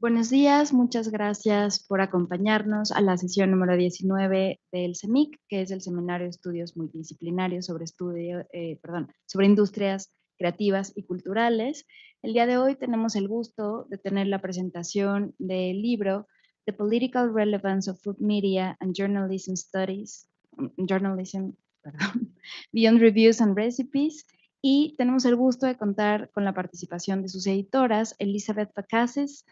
Buenos días, muchas gracias por acompañarnos a la sesión número 19 del SEMICC, que es el Seminario de Estudios Multidisciplinarios sobre Industrias, Creativas y Culturales. El día de hoy tenemos el gusto de tener la presentación del libro The Political Relevance of Food Media and Journalism Studies, Beyond Reviews and Recipes, y tenemos el gusto de contar con la participación de sus editoras, Elizabeth FAKAZIS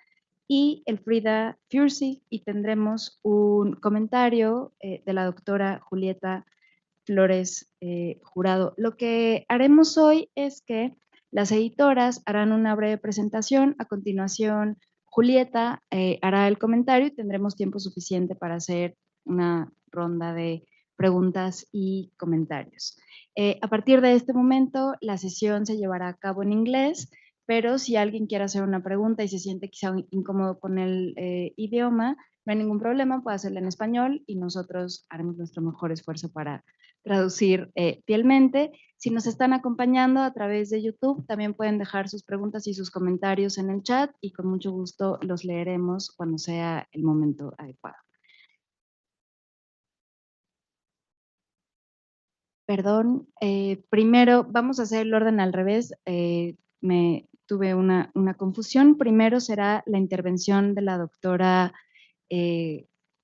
y ELFRIEDE FÜRSICH, y tendremos un comentario de la doctora JULIETA FLORES JURADO. Lo que haremos hoy es que las editoras harán una breve presentación, a continuación Julieta hará el comentario y tendremos tiempo suficiente para hacer una ronda de preguntas y comentarios. A partir de este momento, la sesión se llevará a cabo en inglés, pero si alguien quiere hacer una pregunta y se siente quizá incómodo con el idioma, no hay ningún problema, puede hacerla en español y nosotros haremos nuestro mejor esfuerzo para traducir fielmente. Si nos están acompañando a través de YouTube, también pueden dejar sus preguntas y sus comentarios en el chat y con mucho gusto los leeremos cuando sea el momento adecuado. Perdón, primero vamos a hacer el orden al revés. Tuve una confusión. Primero será la intervención de la doctora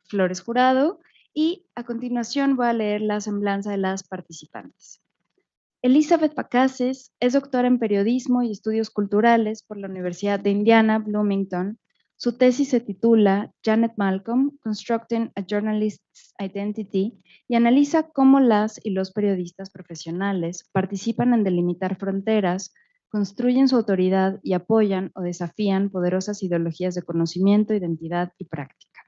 Flores Jurado y a continuación voy a leer la semblanza de las participantes. Elizabeth FAKAZIS es doctora en Periodismo y Estudios Culturales por la Universidad de Indiana, Bloomington. Su tesis se titula Janet Malcolm, Constructing a Journalist's Identity, y analiza cómo las y los periodistas profesionales participan en delimitar fronteras, construyen su autoridad y apoyan o desafían poderosas ideologías de conocimiento, identidad y práctica.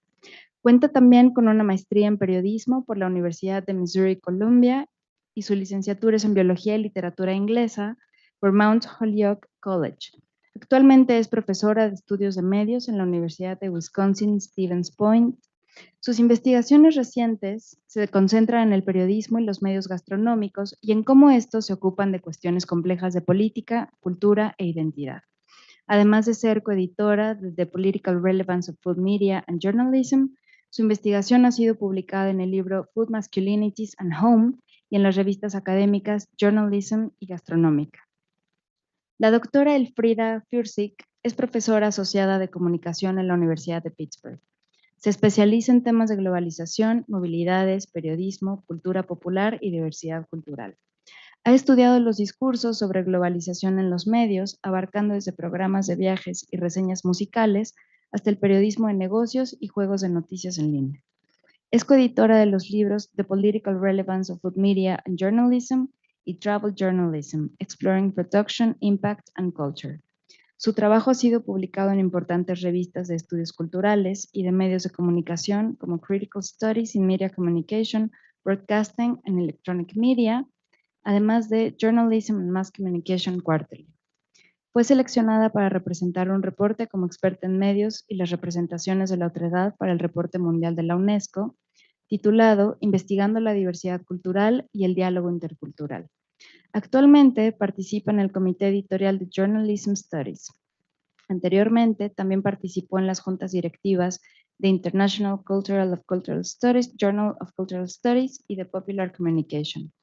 Cuenta también con una maestría en periodismo por la Universidad de Missouri-Columbia y su licenciatura es en Biología y Literatura Inglesa por Mount Holyoke College. Actualmente es profesora de Estudios de Medios en la Universidad de Wisconsin-Stevens Point. Sus investigaciones recientes se concentran en el periodismo y los medios gastronómicos y en cómo estos se ocupan de cuestiones complejas de política, cultura e identidad. Además de ser coeditora de The Political Relevance of Food Media and Journalism, su investigación ha sido publicada en el libro Food Masculinities and Home y en las revistas académicas Journalism y Gastronómica. La doctora ELFRIEDE FÜRSICH es profesora asociada de comunicación en la Universidad de Pittsburgh. Se especializa en temas de globalización, movilidades, periodismo, cultura popular y diversidad cultural. Ha estudiado los discursos sobre globalización en los medios, abarcando desde programas de viajes y reseñas musicales hasta el periodismo de negocios y juegos de noticias en línea. Es coeditora de los libros The Political Relevance of Food Media and Journalism y Travel Journalism, Exploring Production, Impact and Culture. Su trabajo ha sido publicado en importantes revistas de estudios culturales y de medios de comunicación como Critical Studies in Media Communication, Broadcasting and Electronic Media, además de Journalism and Mass Communication Quarterly. Fue seleccionada para representar un reporte como experta en medios y las representaciones de la otredad para el reporte mundial de la UNESCO, titulado Investigando la diversidad cultural y el diálogo intercultural. Actualmente participa en el comité editorial de Journalism Studies. Anteriormente también participó en las juntas directivas de International Cultural of Cultural Studies, Journal of Cultural Studies y de Popular Communication.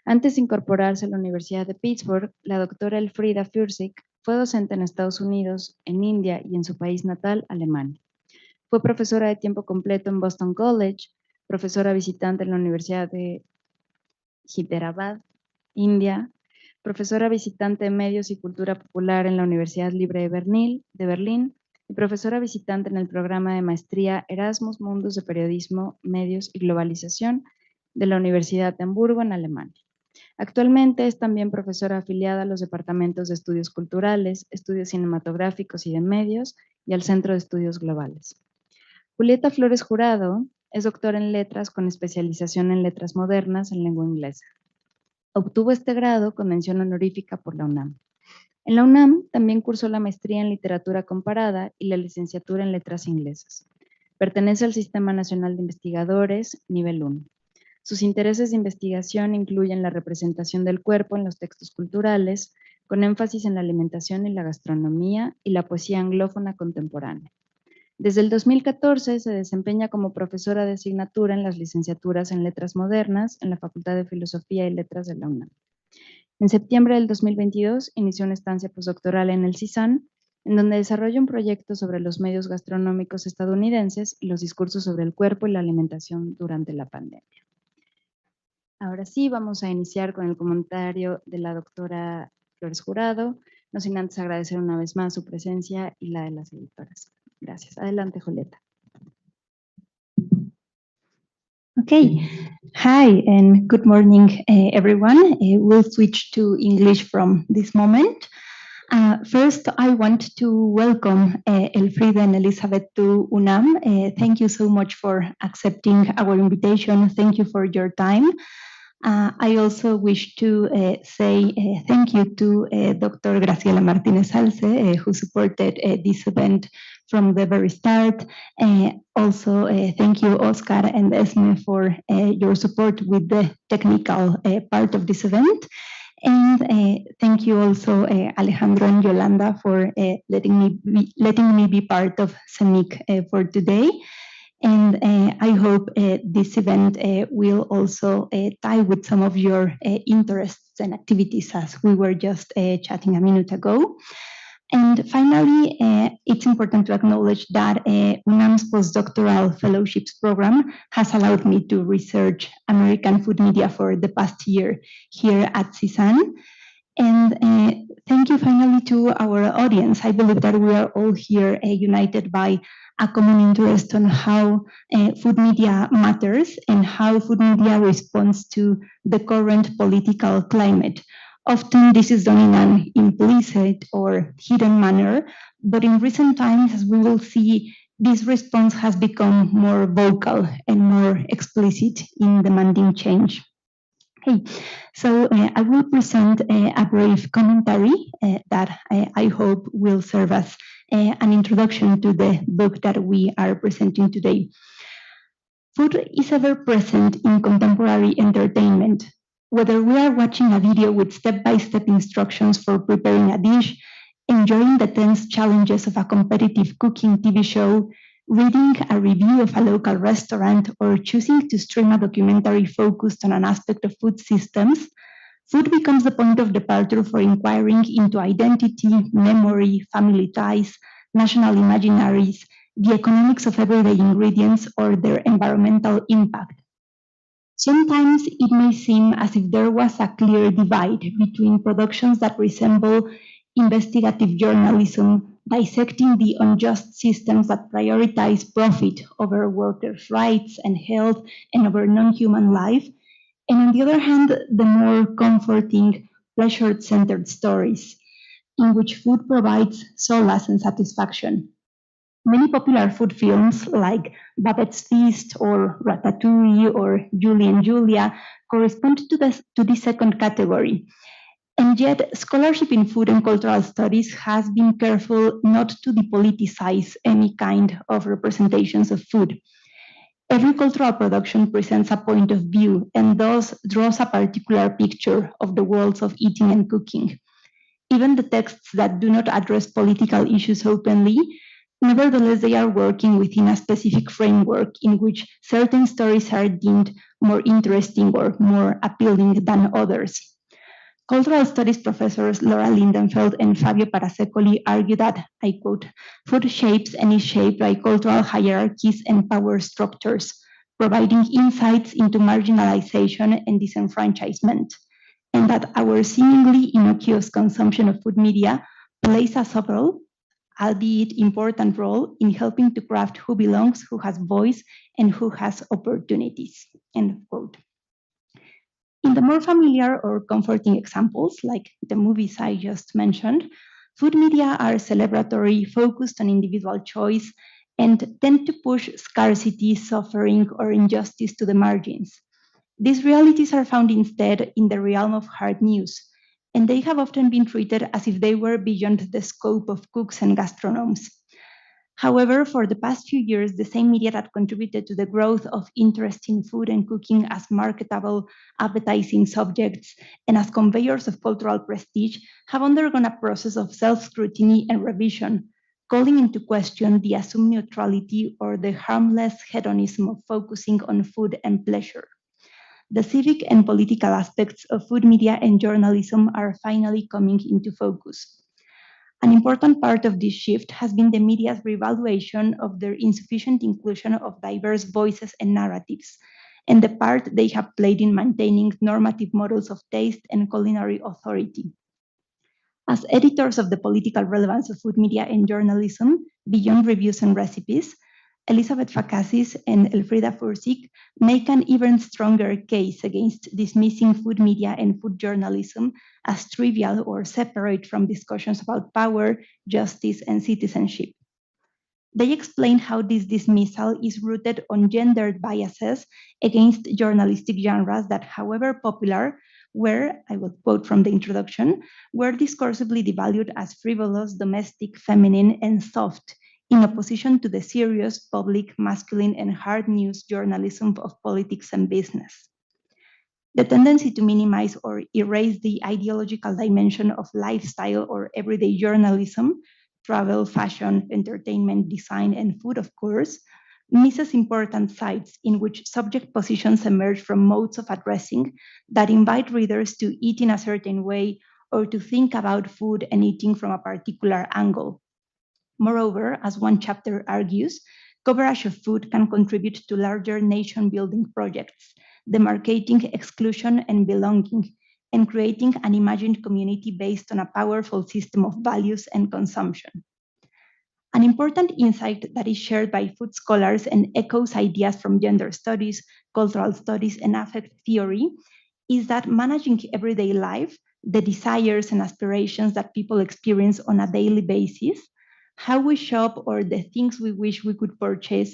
Antes de incorporarse a la Universidad de Pittsburgh, la doctora ELFRIEDE FÜRSICH fue docente en Estados Unidos, en India y en su país natal, Alemania. Fue profesora de tiempo completo en Boston College, profesora visitante en la Universidad de Hyderabad, India, profesora visitante de Medios y Cultura Popular en la Universidad Libre de Berlín y profesora visitante en el programa de maestría Erasmus Mundus de Periodismo, Medios y Globalización de la Universidad de Hamburgo en Alemania. Actualmente es también profesora afiliada a los departamentos de Estudios Culturales, Estudios Cinematográficos y de Medios y al Centro de Estudios Globales. Julieta Flores Jurado es doctora en Letras con especialización en Letras Modernas en lengua inglesa. Obtuvo este grado con mención honorífica por la UNAM. En la UNAM también cursó la maestría en Literatura Comparada y la licenciatura en Letras Inglesas. Pertenece al Sistema Nacional de Investigadores, nivel 1. Sus intereses de investigación incluyen la representación del cuerpo en los textos culturales, con énfasis en la alimentación y la gastronomía y la poesía anglófona contemporánea. Desde el 2014 se desempeña como profesora de asignatura en las licenciaturas en Letras Modernas en la Facultad de Filosofía y Letras de la UNAM. En septiembre del 2022 inició una estancia postdoctoral en el CISAN, en donde desarrolla un proyecto sobre los medios gastronómicos estadounidenses y los discursos sobre el cuerpo y la alimentación durante la pandemia. Ahora sí, vamos a iniciar con el comentario de la doctora FLORES JURADO, no sin antes agradecer una vez más su presencia y la de las editoras. Gracias. Adelante, Julieta. Okay, hi and good morning, everyone. We'll switch to English from this moment. First, I want to welcome ELFRIEDE and Elizabeth to UNAM. Thank you so much for accepting our invitation. Thank you for your time. I also wish to say thank you to Dr. Graciela Martinez Alce, who supported this event from the very start. Also, thank you, Oscar and Esme, for your support with the technical part of this event. And thank you also, Alejandro and Yolanda, for letting me be part of SEMICC for today. And I hope this event will also tie with some of your interests and activities, as we were just chatting a minute ago. And finally, it's important to acknowledge that UNAM's postdoctoral fellowships program has allowed me to research American food media for the past year here at CISAN. And thank you finally to our audience. I believe that we are all here united by a common interest on how food media matters and how food media responds to the current political climate. Often this is done in an implicit or hidden manner, but in recent times, as we will see, this response has become more vocal and more explicit in demanding change. Okay, so I will present a brief commentary that I hope will serve as an introduction to the book that we are presenting today. Food is ever present in contemporary entertainment. Whether we are watching a video with step-by-step instructions for preparing a dish, enjoying the tense challenges of a competitive cooking TV show, reading a review of a local restaurant, or choosing to stream a documentary focused on an aspect of food systems, food becomes the point of departure for inquiring into identity, memory, family ties, national imaginaries, the economics of everyday ingredients, or their environmental impact. Sometimes it may seem as if there was a clear divide between productions that resemble investigative journalism, dissecting the unjust systems that prioritize profit over workers' rights and health and over non-human life, and on the other hand, the more comforting, pleasure-centered stories in which food provides solace and satisfaction. Many popular food films like Babette's Feast or Ratatouille or Julie and Julia correspond to this second category. And yet, scholarship in food and cultural studies has been careful not to depoliticize any kind of representations of food. Every cultural production presents a point of view and thus draws a particular picture of the worlds of eating and cooking. Even the texts that do not address political issues openly, nevertheless, they are working within a specific framework in which certain stories are deemed more interesting or more appealing than others. Cultural studies professors Laura Lindenfeld and Fabio Parasecoli argue that, I quote, food shapes and is shaped by cultural hierarchies and power structures, providing insights into marginalization and disenfranchisement, and that our seemingly innocuous consumption of food media plays a subtle, albeit important role in helping to craft who belongs, who has voice, and who has opportunities, end quote. In the more familiar or comforting examples, like the movies I just mentioned, food media are celebratory, focused on individual choice, and tend to push scarcity, suffering, or injustice to the margins. These realities are found instead in the realm of hard news, and they have often been treated as if they were beyond the scope of cooks and gastronomes. However, for the past few years, the same media that contributed to the growth of interest in food and cooking as marketable, appetizing subjects and as conveyors of cultural prestige have undergone a process of self-scrutiny and revision, calling into question the assumed neutrality or the harmless hedonism of focusing on food and pleasure. The civic and political aspects of food media and journalism are finally coming into focus. An important part of this shift has been the media's reevaluation of their insufficient inclusion of diverse voices and narratives, and the part they have played in maintaining normative models of taste and culinary authority. As editors of the political relevance of food media and journalism, beyond reviews and recipes, Elizabeth FAKAZIS and ELFRIEDE FÜRSICH make an even stronger case against dismissing food media and food journalism as trivial or separate from discussions about power, justice, and citizenship. They explain how this dismissal is rooted on gendered biases against journalistic genres that, however popular, were, I will quote from the introduction, were discursively devalued as frivolous, domestic, feminine, and soft, in opposition to the serious, public, masculine, and hard news journalism of politics and business. The tendency to minimize or erase the ideological dimension of lifestyle or everyday journalism, travel, fashion, entertainment, design, and food, of course, misses important sites in which subject positions emerge from modes of addressing that invite readers to eat in a certain way or to think about food and eating from a particular angle. Moreover, as one chapter argues, coverage of food can contribute to larger nation-building projects, demarcating exclusion and belonging, and creating an imagined community based on a powerful system of values and consumption. An important insight that is shared by food scholars and echoes ideas from gender studies, cultural studies, and affect theory is that managing everyday life, the desires and aspirations that people experience on a daily basis, how we shop or the things we wish we could purchase,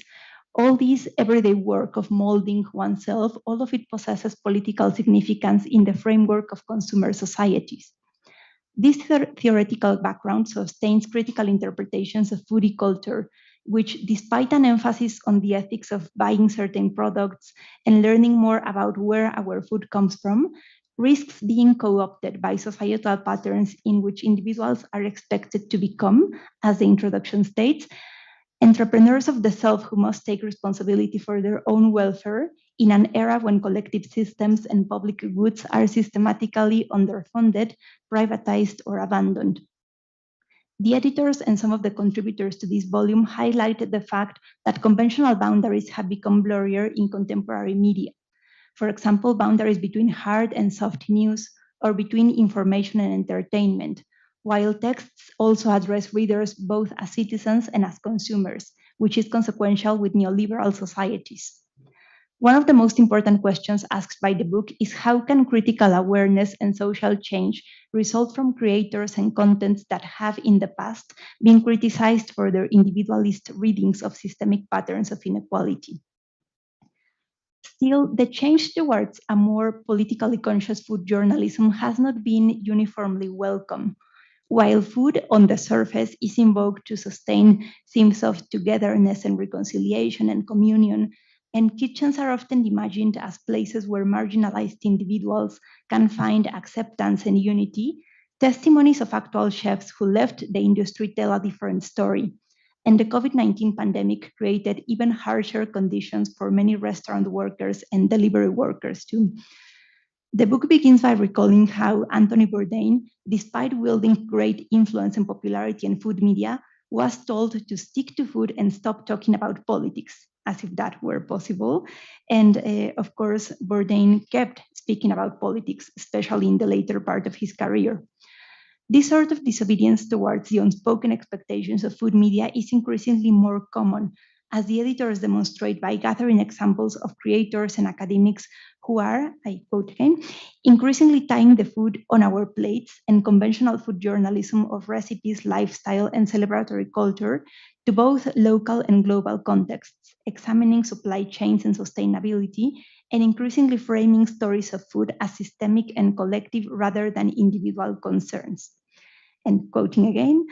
all this everyday work of molding oneself, all of it possesses political significance in the framework of consumer societies. This theoretical background sustains critical interpretations of foodie culture, which, despite an emphasis on the ethics of buying certain products and learning more about where our food comes from, risks being co-opted by societal patterns in which individuals are expected to become, as the introduction states, entrepreneurs of the self who must take responsibility for their own welfare in an era when collective systems and public goods are systematically underfunded, privatized, or abandoned. The editors and some of the contributors to this volume highlighted the fact that conventional boundaries have become blurrier in contemporary media. For example, boundaries between hard and soft news or between information and entertainment, while texts also address readers both as citizens and as consumers, which is consequential with neoliberal societies. One of the most important questions asked by the book is how can critical awareness and social change result from creators and contents that have in the past been criticized for their individualist readings of systemic patterns of inequality. Still, the change towards a more politically conscious food journalism has not been uniformly welcome. While food on the surface is invoked to sustain themes of togetherness and reconciliation and communion, and kitchens are often imagined as places where marginalized individuals can find acceptance and unity, testimonies of actual chefs who left the industry tell a different story. And the COVID-19 pandemic created even harsher conditions for many restaurant workers and delivery workers too. The book begins by recalling how Anthony Bourdain, despite wielding great influence and popularity in food media, was told to stick to food and stop talking about politics, as if that were possible. And of course, Bourdain kept speaking about politics, especially in the later part of his career. This sort of disobedience towards the unspoken expectations of food media is increasingly more common, as the editors demonstrate by gathering examples of creators and academics who are, I quote again, increasingly tying the food on our plates and conventional food journalism of recipes, lifestyle, and celebratory culture to both local and global contexts, examining supply chains and sustainability, and increasingly framing stories of food as systemic and collective rather than individual concerns. And quoting again,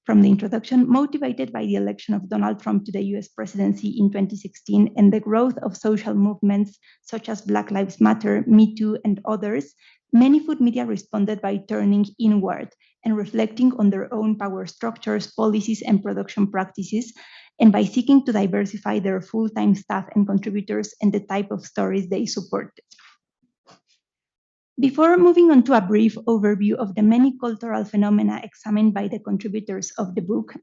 from the introduction, motivated by the election of Donald Trump to the US presidency in 2016 and the growth of social movements such as Black Lives Matter, Me Too, and others, many food media responded by turning inward and reflecting on their own power structures, policies, and production practices, and by seeking to diversify their full-time staff and contributors and the type of stories they supported. Before moving on to a brief overview of the many cultural phenomena examined by the contributors of the book,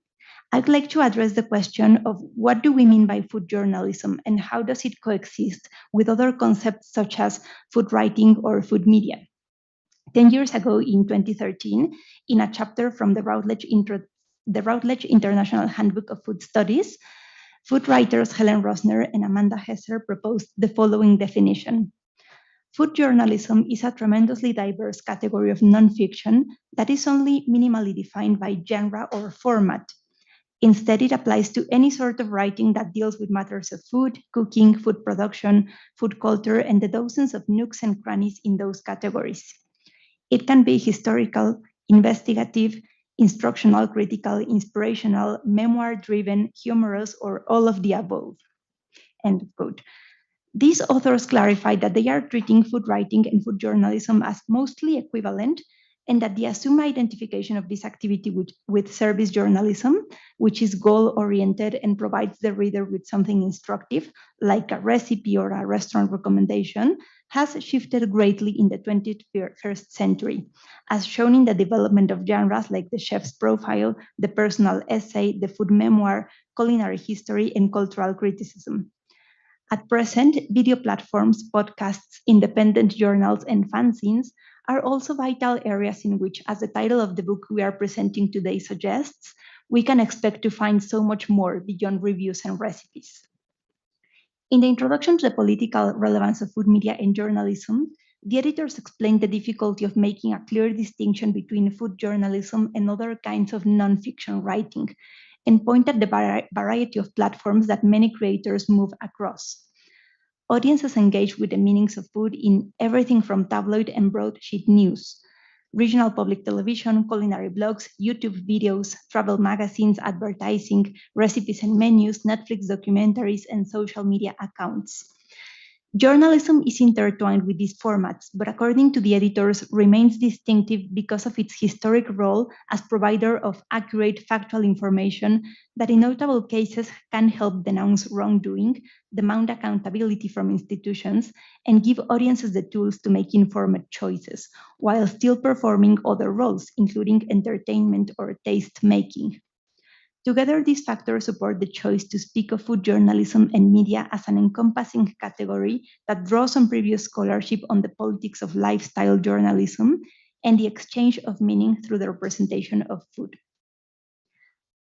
I'd like to address the question of what do we mean by food journalism and how does it coexist with other concepts such as food writing or food media. 10 years ago, in 2013, in a chapter from the Routledge International Handbook of Food Studies, food writers Helen Rosner and Amanda Hesser proposed the following definition. Food journalism is a tremendously diverse category of nonfiction that is only minimally defined by genre or format. Instead, it applies to any sort of writing that deals with matters of food, cooking, food production, food culture, and the dozens of nooks and crannies in those categories. It can be historical, investigative, instructional, critical, inspirational, memoir-driven, humorous, or all of the above. End of quote. These authors clarified that they are treating food writing and food journalism as mostly equivalent, and that the assumed identification of this activity with service journalism, which is goal-oriented and provides the reader with something instructive, like a recipe or a restaurant recommendation, has shifted greatly in the 21st century, as shown in the development of genres like the chef's profile, the personal essay, the food memoir, culinary history, and cultural criticism. At present, video platforms, podcasts, independent journals, and fanzines are also vital areas in which, as the title of the book we are presenting today suggests, we can expect to find so much more beyond reviews and recipes. In the introduction to the political relevance of food media and journalism, the editors explained the difficulty of making a clear distinction between food journalism and other kinds of nonfiction writing, and pointed the variety of platforms that many creators move across. Audiences engage with the meanings of food in everything from tabloid and broadsheet news, regional public television, culinary blogs, YouTube videos, travel magazines, advertising, recipes and menus, Netflix documentaries, and social media accounts. Journalism is intertwined with these formats, but according to the editors, remains distinctive because of its historic role as provider of accurate factual information that in notable cases can help denounce wrongdoing, demand accountability from institutions, and give audiences the tools to make informed choices, while still performing other roles, including entertainment or taste-making. Together, these factors support the choice to speak of food journalism and media as an encompassing category that draws on previous scholarship on the politics of lifestyle journalism and the exchange of meaning through the representation of food.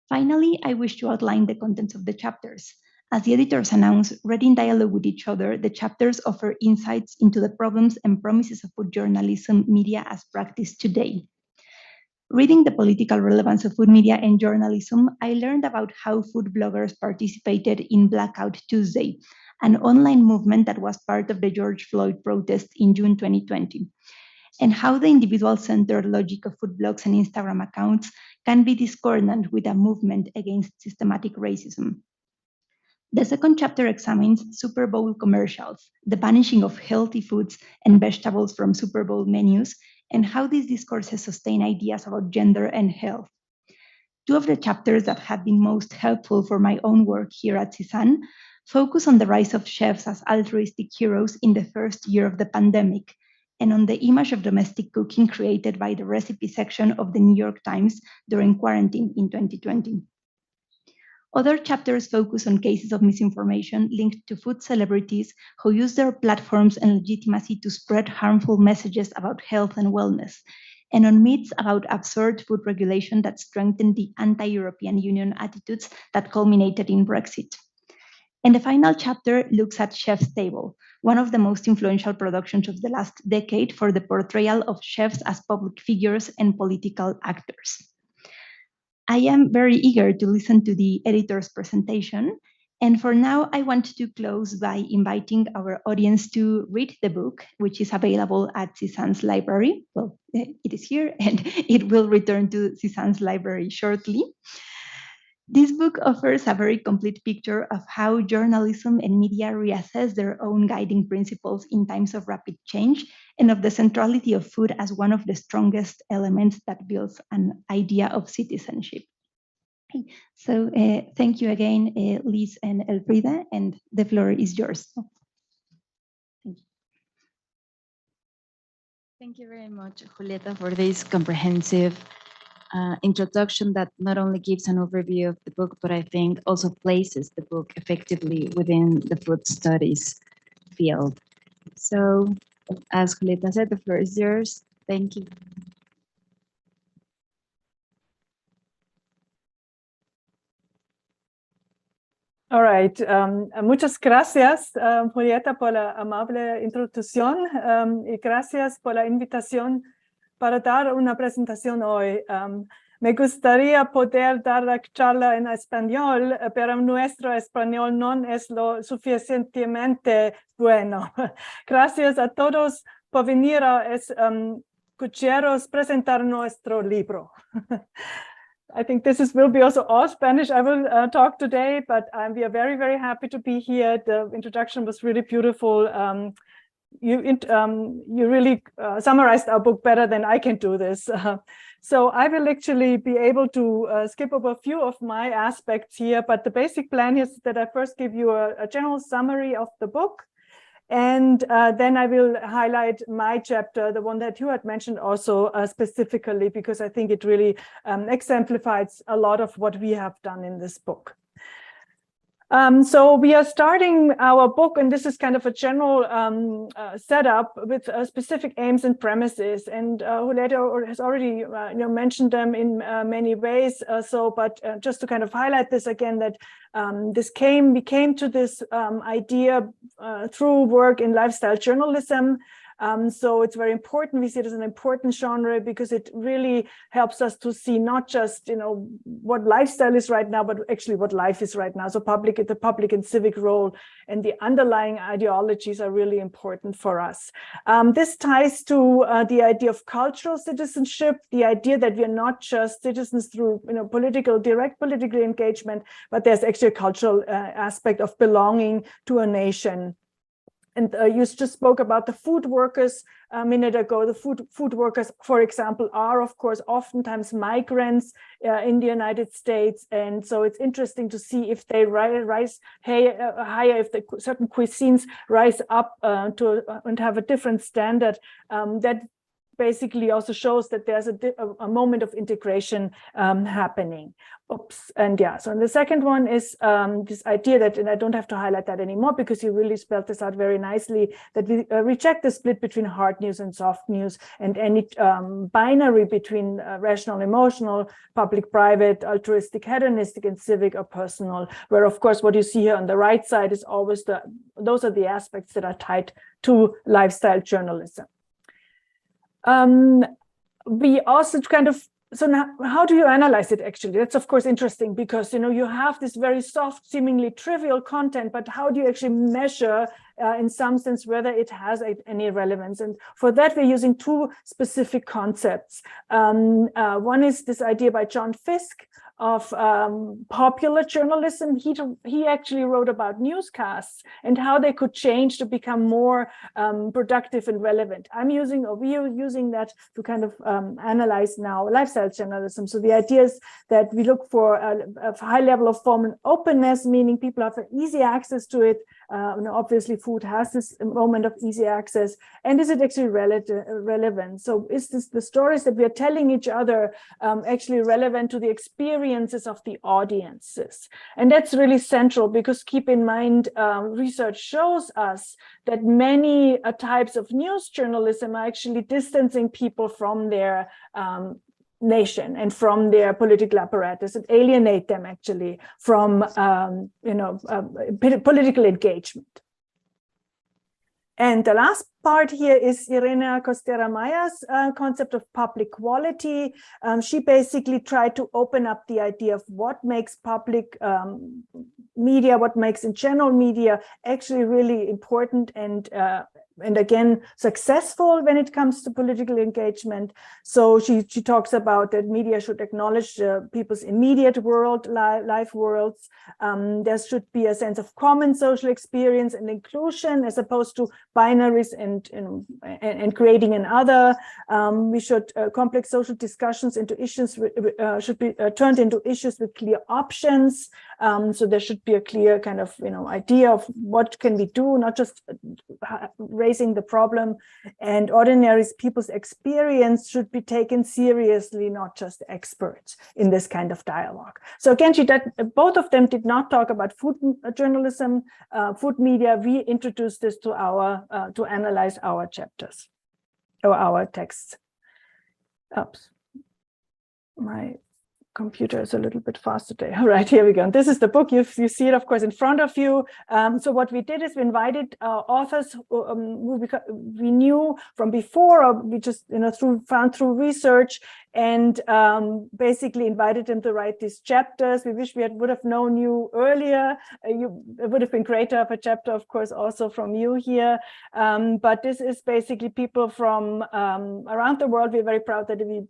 Finally, I wish to outline the contents of the chapters. As the editors announce, read in dialogue with each other, the chapters offer insights into the problems and promises of food journalism media as practiced today. Reading the political relevance of food media and journalism, I learned about how food bloggers participated in Blackout Tuesday, an online movement that was part of the George Floyd protest in June 2020, and how the individual-centered logic of food blogs and Instagram accounts can be discordant with a movement against systematic racism. The second chapter examines Super Bowl commercials, the banishing of healthy foods and vegetables from Super Bowl menus, and how these discourses sustain ideas about gender and health. Two of the chapters that have been most helpful for my own work here at CISAN focus on the rise of chefs as altruistic heroes in the first year of the pandemic, and on the image of domestic cooking created by the recipe section of the New York Times during quarantine in 2020. Other chapters focus on cases of misinformation linked to food celebrities who use their platforms and legitimacy to spread harmful messages about health and wellness, and on myths about absurd food regulation that strengthened the anti-European Union attitudes that culminated in Brexit. And the final chapter looks at Chef's Table, one of the most influential productions of the last decade for the portrayal of chefs as public figures and political actors. I am very eager to listen to the editor's presentation, And for now, I want to close by inviting our audience to read the book, which is available at CISAN's library. Well, it is here, and it will return to CISAN's library shortly. This book offers a very complete picture of how journalism and media reassess their own guiding principles in times of rapid change, and of the centrality of food as one of the strongest elements that builds an idea of citizenship. So thank you again, Liz and Elfriede, and the floor is yours. Thank you. Thank you very much, Julieta, for this comprehensive introduction that not only gives an overview of the book, but I think also places the book effectively within the food studies field. So, as Julieta said, the floor is yours. Thank you. All right. Muchas gracias, Julieta, por la amable introducción y gracias por la invitación para dar una presentación hoy. Me gustaría poder dar la charla en español, pero nuestro español no es lo suficientemente bueno. Gracias a todos por venir a escucharos presentar nuestro libro. I think this will be also all Spanish. I will talk today, but we are very, very happy to be here. The introduction was really beautiful. You really summarized our book better than I can do this. So I will actually be able to skip over a few of my aspects here, but the basic plan is that I first give you a general summary of the book. And then I will highlight my chapter, the one that you had mentioned also specifically, because I think it really exemplifies a lot of what we have done in this book. So we are starting our book, and this is kind of a general setup with specific aims and premises. And Julieta has already mentioned them in many ways. But just to kind of highlight this again, that we came to this idea through work in lifestyle journalism. So it's very important. We see it as an important genre because it really helps us to see not just what lifestyle is right now, but actually what life is right now. So the public and civic role and the underlying ideologies are really important for us. This ties to the idea of cultural citizenship, the idea that we are not just citizens through direct political engagement, but there's actually a cultural aspect of belonging to a nation. And you just spoke about the food workers a minute ago. The food workers, for example, are, of course, oftentimes migrants in the United States. And so it's interesting to see if they rise higher, if certain cuisines rise up and have a different standard. That basically also shows that there's a moment of integration happening. And the second one is this idea that, and I don't have to highlight that anymore because you really spelled this out very nicely, that we reject the split between hard news and soft news and any binary between rational, emotional, public-private, altruistic, hedonistic, and civic or personal, where of course what you see here on the right side is always those are the aspects that are tied to lifestyle journalism. We also so now, how do you analyze it actually? That's of course interesting because you have this very soft, seemingly trivial content, but how do you actually measure in some sense whether it has any relevance? And for that we're using two specific concepts. One is this idea by John Fiske of popular journalism. He actually wrote about newscasts and how they could change to become more productive and relevant. We are using that to kind of analyze now lifestyle journalism. So the idea is that we look for a high level of formal openness, meaning people have easy access to it. Obviously food has this moment of easy access. And is it actually relevant? So is the stories that we are telling each other actually relevant to the experiences of the audiences? And that's really central because keep in mind, research shows us that many types of news journalism are actually distancing people from their nation and from their political apparatus and alienate them actually from political engagement. And the last part here is Irene Costera-Maya's concept of public quality. She basically tried to open up the idea of what makes public media, what makes in general media actually really important and again, successful when it comes to political engagement. So she talks about that media should acknowledge people's immediate world, life worlds. There should be a sense of common social experience and inclusion as opposed to binaries and creating another. We should complex social discussions into issues should be turned into issues with clear options. So there should be a clear kind of idea of what can we do, not just raising the problem, and ordinary people's experience should be taken seriously, not just experts in this kind of dialogue. So again, both of them did not talk about food journalism, food media. We introduced this to to analyze our chapters or our texts. Oops, my computer is a little bit fast today. All right, here we go. And this is the book. You see it, of course, in front of you. So what we did is we invited authors who we knew from before, or we just found through research, and basically invited them to write these chapters. We wish we would have known you earlier. It would have been great to have a chapter, of course, also from you here. But this is basically people from around the world. We're very proud that we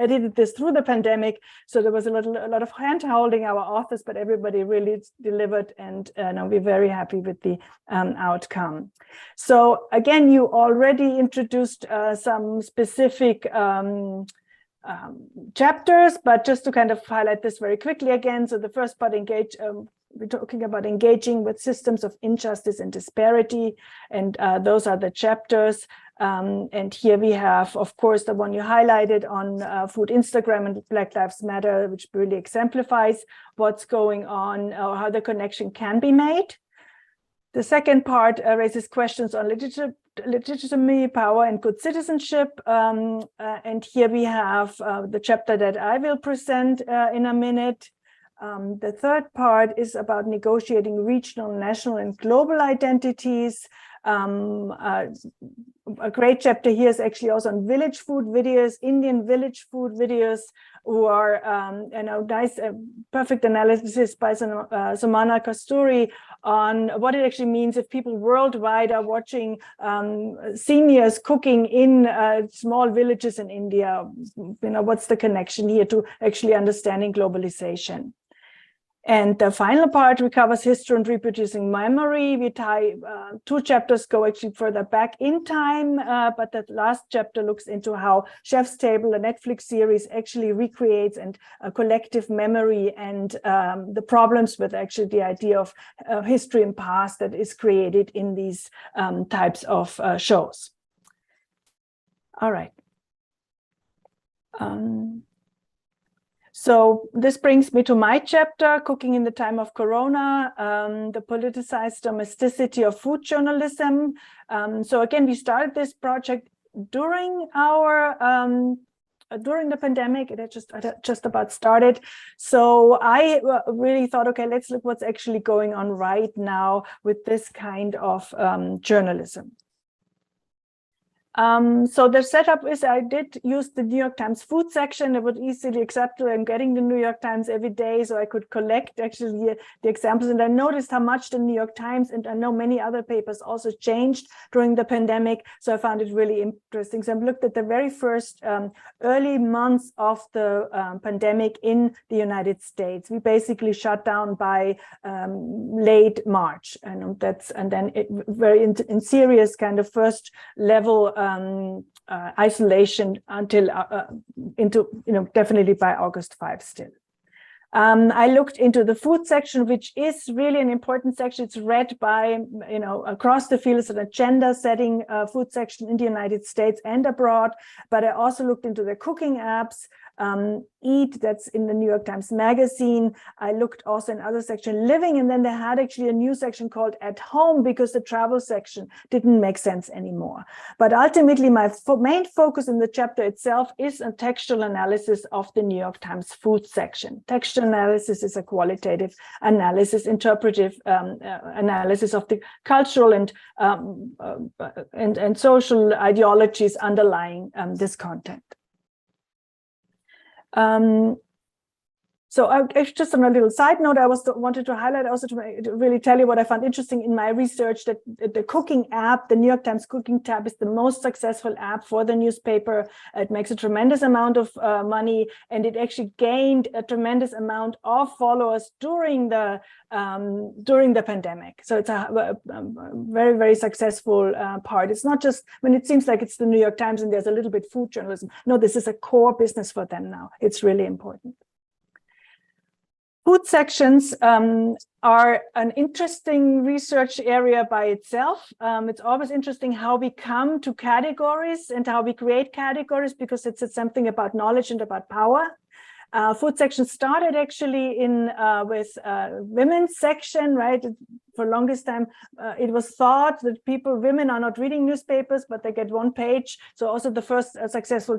edited this through the pandemic, so there was a lot of hand-holding our authors, but everybody really delivered, and we're very happy with the outcome. So again, you already introduced some specific chapters, but just to kind of highlight this very quickly again. So the first part, we're talking about engaging with systems of injustice and disparity, and those are the chapters. And here we have, of course, the one you highlighted on food Instagram and Black Lives Matter, which really exemplifies what's going on or how the connection can be made. The second part raises questions on legitimacy, power, and good citizenship. And here we have the chapter that I will present in a minute. The third part is about negotiating regional, national, and global identities. A great chapter here is actually also on village food videos, Indian village food videos, who are nice, perfect analysis by Somana Kasturi on what it actually means if people worldwide are watching seniors cooking in small villages in India. What's the connection here to actually understanding globalization? And the final part recovers history and reproducing memory. We tie two chapters go actually further back in time, but the last chapter looks into how Chef's Table, a Netflix series, actually recreates and collective memory and the problems with actually the idea of history and past that is created in these types of shows. All right. So this brings me to my chapter, Cooking in the Time of Corona, the politicized domesticity of food journalism. So again, we started this project during during the pandemic. It had just about started. So I really thought, okay, let's look what's actually going on right now with this kind of journalism. So the setup is I did use the New York Times food section. I would easily accept it. I'm getting the New York Times every day, so I could collect actually the examples. And I noticed how much the New York Times, and I know many other papers also changed during the pandemic. So I found it really interesting. So I looked at the very first early months of the pandemic in the United States. We basically shut down by late March, and then it very in serious kind of first level isolation until definitely by August 5 still. I looked into the food section, which is really an important section. It's read by, across the field. It's an agenda-setting food section in the United States and abroad. But I also looked into the cooking apps, Eat, that's in the New York Times Magazine. I looked also in other section, Living, and then they had actually a new section called At Home because the travel section didn't make sense anymore. But ultimately, my main focus in the chapter itself is a textual analysis of the New York Times food section. Textual analysis is a qualitative analysis, interpretive analysis of the cultural and social ideologies underlying this content. So just on a little side note, I wanted to highlight also to really tell you what I found interesting in my research, that the cooking app, the New York Times cooking tab, is the most successful app for the newspaper. It makes a tremendous amount of money, and it actually gained a tremendous amount of followers during the pandemic. So it's a very, very successful part. It's not just when it seems like it's the New York Times and there's a little bit food journalism. No, this is a core business for them now. It's really important. Food sections are an interesting research area by itself. It's always interesting how we come to categories and how we create categories, because it's something about knowledge and about power. Food section started actually with women's section, right? For longest time, it was thought that women are not reading newspapers, but they get one page. So also the first successful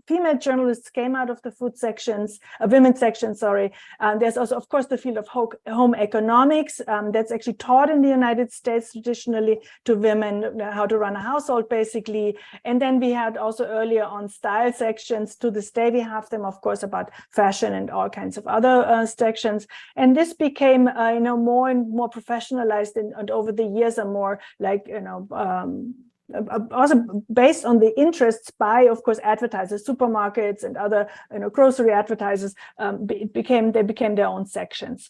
female journalists came out of the food sections, women's section, sorry. There's also, of course, the field of home economics. That's actually taught in the United States traditionally to women, how to run a household, basically. And then we had also earlier on style sections. To this day, we have them, of course, about fashion and all kinds of other sections. And this became, more and more professionalized, and over the years are more like, also based on the interests by, of course, advertisers, supermarkets and other, grocery advertisers. They became their own sections.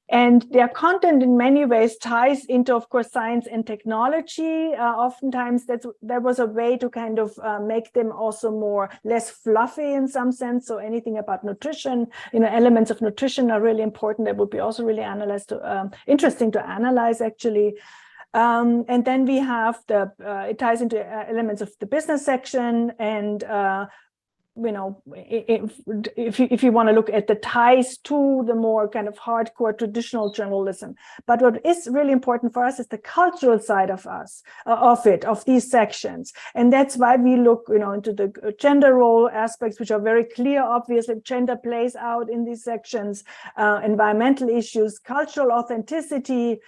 And their content in many ways ties into, of course, science and technology. Oftentimes that was a way to kind of make them also less fluffy in some sense. So anything about nutrition, elements of nutrition are really important. That would be also really interesting to analyze, actually. And then we have it ties into elements of the business section, and if you want to look at the ties to the more kind of hardcore traditional journalism. But what is really important for us is the cultural side of these sections. And that's why we look, into the gender role aspects, which are very clear. Obviously, gender plays out in these sections, environmental issues, cultural authenticity,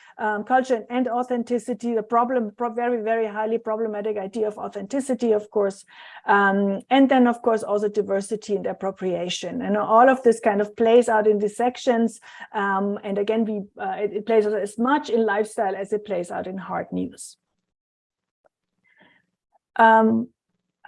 culture and authenticity, the very, very highly problematic idea of authenticity, of course. And then, of course, also diversity and appropriation, and all of this kind of plays out in these sections. And again, it plays out as much in lifestyle as it plays out in hard news.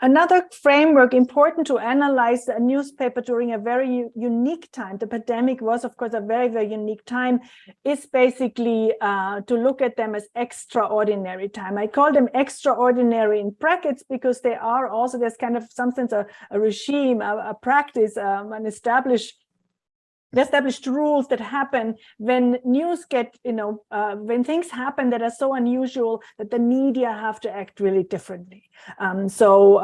Another framework important to analyze a newspaper during a very unique time, the pandemic was, of course, a very, very unique time, is basically to look at them as extraordinary time. I call them extraordinary in brackets because they are also, there's kind of some sense a regime, a practice, an established rules that happen when news when things happen that are so unusual that the media have to act really differently. And so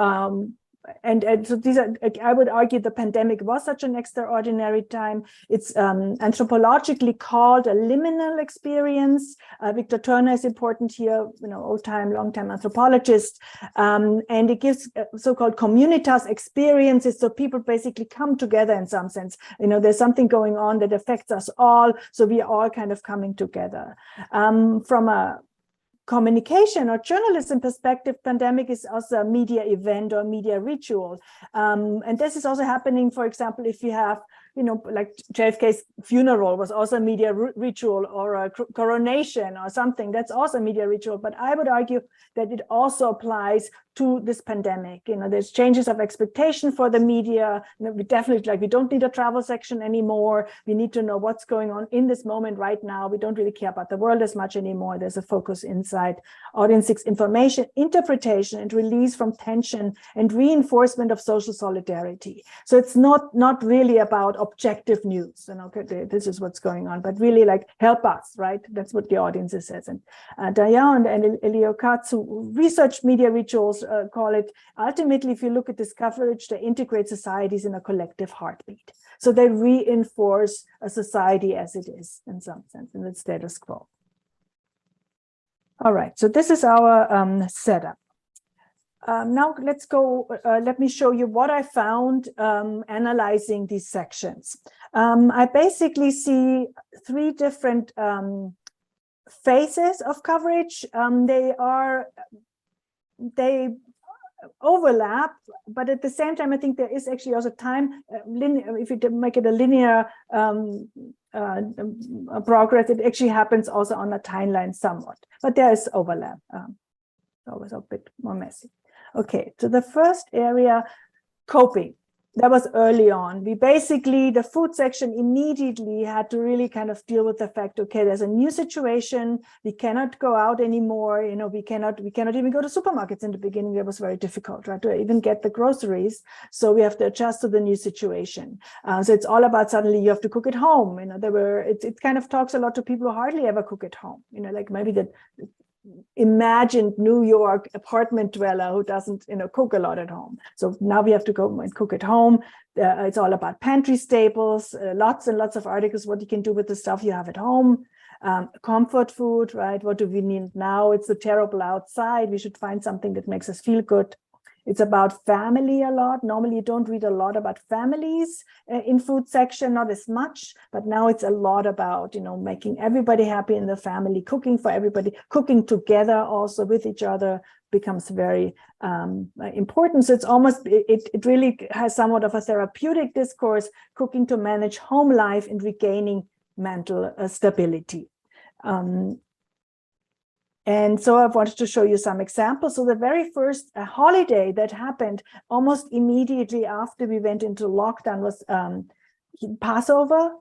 these are, I would argue, the pandemic was such an extraordinary time. It's anthropologically called a liminal experience. Victor Turner is important here, old-time, long-time anthropologist. And it gives so-called communitas experiences. So people basically come together in some sense. There's something going on that affects us all. So we are all kind of coming together. From a communication or journalism perspective, pandemic is also a media event or media ritual. And this is also happening, for example, if you have, like JFK's funeral was also a media ritual, or a coronation or something, that's also a media ritual. But I would argue that it also applies to this pandemic. There's changes of expectation for the media. We definitely, we don't need a travel section anymore. We need to know what's going on in this moment right now. We don't really care about the world as much anymore. There's a focus inside. Audience seeks information, interpretation, and release from tension and reinforcement of social solidarity. So it's not really about objective news, this is what's going on, but really help us, right? That's what the audience says. And Dayan and Elio Katz, who research media rituals, call it, ultimately, if you look at this coverage, they integrate societies in a collective heartbeat. So they reinforce a society as it is, in some sense, in the status quo. All right, so this is our setup. Now let's go, let me show you what I found analyzing these sections. I basically see three different phases of coverage. They overlap, but at the same time, I think there is actually also time, if you make it a linear progress, it actually happens also on a timeline somewhat, but there is overlap. It's always a bit more messy. Okay, so the first area, coping. That was early on. We basically, the food section immediately had to really kind of deal with the fact, okay, there's a new situation. We cannot go out anymore. You know, we cannot even go to supermarkets in the beginning. That was very difficult, right? To even get the groceries. So we have to adjust to the new situation. So it's all about suddenly you have to cook at home. You know, it kind of talks a lot to people who hardly ever cook at home. You know, like maybe the imagined New York apartment dweller who doesn't, you know, cook a lot at home. So now we have to go and cook at home. It's all about pantry staples, lots and lots of articles, what you can do with the stuff you have at home. Comfort food, right? What do we need now? It's so terrible outside. We should find something that makes us feel good. It's about family a lot. Normally you don't read a lot about families in food section, not as much, but now it's a lot about, you know, making everybody happy in the family, cooking for everybody, cooking together also with each other becomes very important. So it's almost, it really has somewhat of a therapeutic discourse, cooking to manage home life and regaining mental stability. And so I wanted to show you some examples. So the very first holiday that happened almost immediately after we went into lockdown was Passover.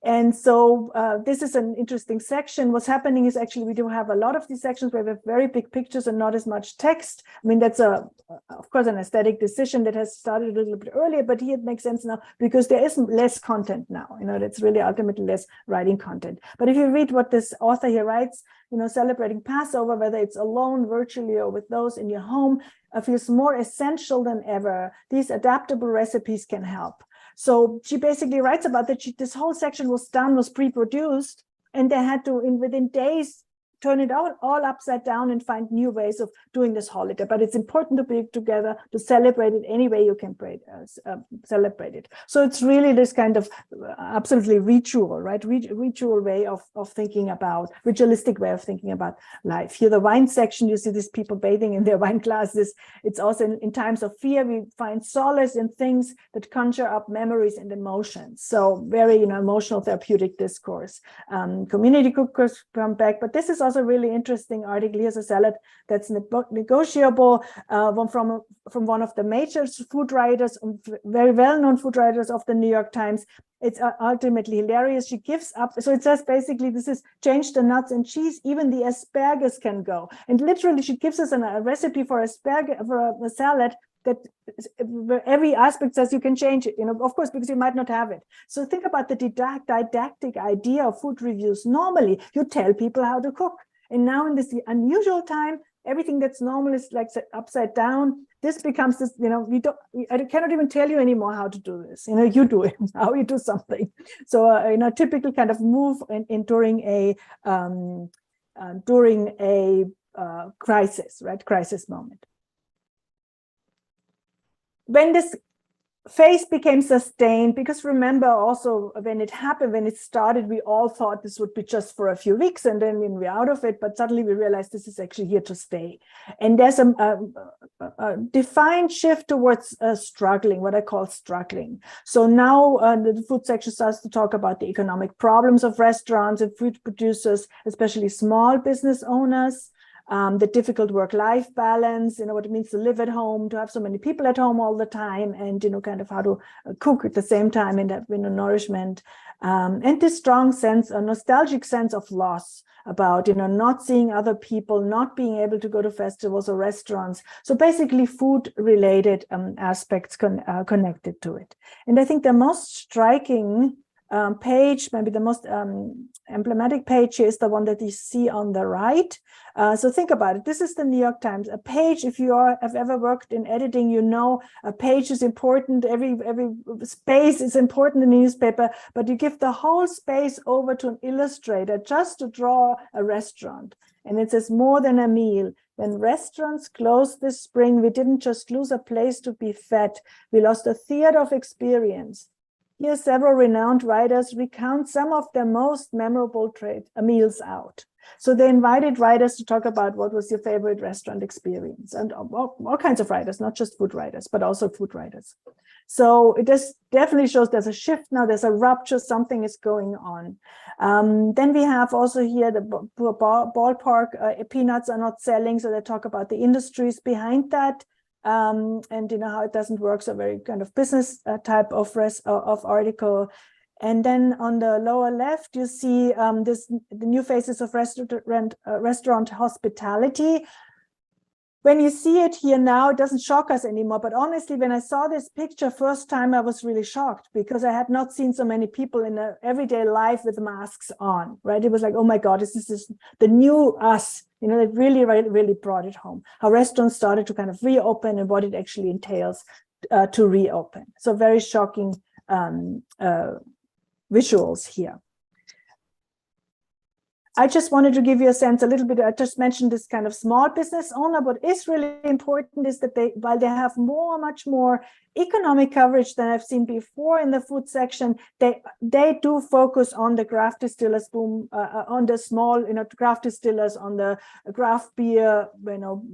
And so this is an interesting section. What's happening is actually we do have a lot of these sections where we have very big pictures and not as much text. I mean, that's of course, an aesthetic decision that has started a little bit earlier, but here it makes sense now because there is less content now. You know, that's really ultimately less writing content. But if you read what this author here writes, you know, celebrating Passover, whether it's alone, virtually, or with those in your home, feels more essential than ever. These adaptable recipes can help. So she basically writes about that. This whole section was pre-produced, and they had to, within days, turn it all upside down and find new ways of doing this holiday. But it's important to be together, to celebrate it any way you can celebrate it. So it's really this kind of absolutely ritual, right? Ritual way of thinking about, ritualistic way of thinking about life. Here, the wine section, you see these people bathing in their wine glasses. It's also in times of fear, we find solace in things that conjure up memories and emotions. So very, you know, emotional therapeutic discourse. Community cookers come back, but this is also a really interesting article. Here's a salad that's negotiable from one of the major food writers, very well-known food writers of the New York Times. It's ultimately hilarious. She gives up. So it says basically this is change the nuts and cheese, even the asparagus can go. And literally she gives us a recipe for asparagus, for a salad that every aspect says you can change it, you know, of course, because you might not have it. So think about the didactic idea of food reviews. Normally, you tell people how to cook. And now in this unusual time, everything that's normal is like upside down. This becomes this, you know, I cannot even tell you anymore how to do this. You know, you do it, how you do something. So, you know, typical kind of move during a crisis, right? Crisis moment. When this phase became sustained, because remember also when it happened, when it started, we all thought this would be just for a few weeks and then we're out of it, but suddenly we realized this is actually here to stay. And there's a defined shift towards struggling, what I call struggling. So now the food section starts to talk about the economic problems of restaurants and food producers, especially small business owners. The difficult work-life balance, you know, what it means to live at home, to have so many people at home all the time, and, you know, kind of how to cook at the same time and have, you know, nourishment. And this strong sense, a nostalgic sense of loss about, you know, not seeing other people, not being able to go to festivals or restaurants. So basically food-related aspects connected to it. And I think the most striking page, maybe the most emblematic page here is the one that you see on the right. So think about it. This is the New York Times. A page, if you have ever worked in editing, you know a page is important. Every space is important in a newspaper, but you give the whole space over to an illustrator just to draw a restaurant. And it says more than a meal. When restaurants closed this spring, we didn't just lose a place to be fed. We lost a theater of experience. Here, several renowned writers recount some of their most memorable meals out. So they invited writers to talk about what was your favorite restaurant experience, and all kinds of writers, not just food writers, but also food writers. So it definitely shows there's a shift now, there's a rupture, something is going on. Then we have also here the ballpark, peanuts are not selling, so they talk about the industries behind that. And you know how it doesn't work, so very kind of business type of article. And then on the lower left, you see the new faces of restaurant hospitality. When you see it here now, it doesn't shock us anymore. But honestly, when I saw this picture first time, I was really shocked because I had not seen so many people in a everyday life with masks on, right? It was like, oh my God, this is the new us. You know, it really, really brought it home. How restaurants started to kind of reopen and what it actually entails to reopen. So very shocking visuals here. I just wanted to give you a sense a little bit. I just mentioned this kind of small business owner. What is really important is that while they have much more economic coverage than I've seen before in the food section, they do focus on the craft distillers boom, on the small, craft distillers, on the craft beer,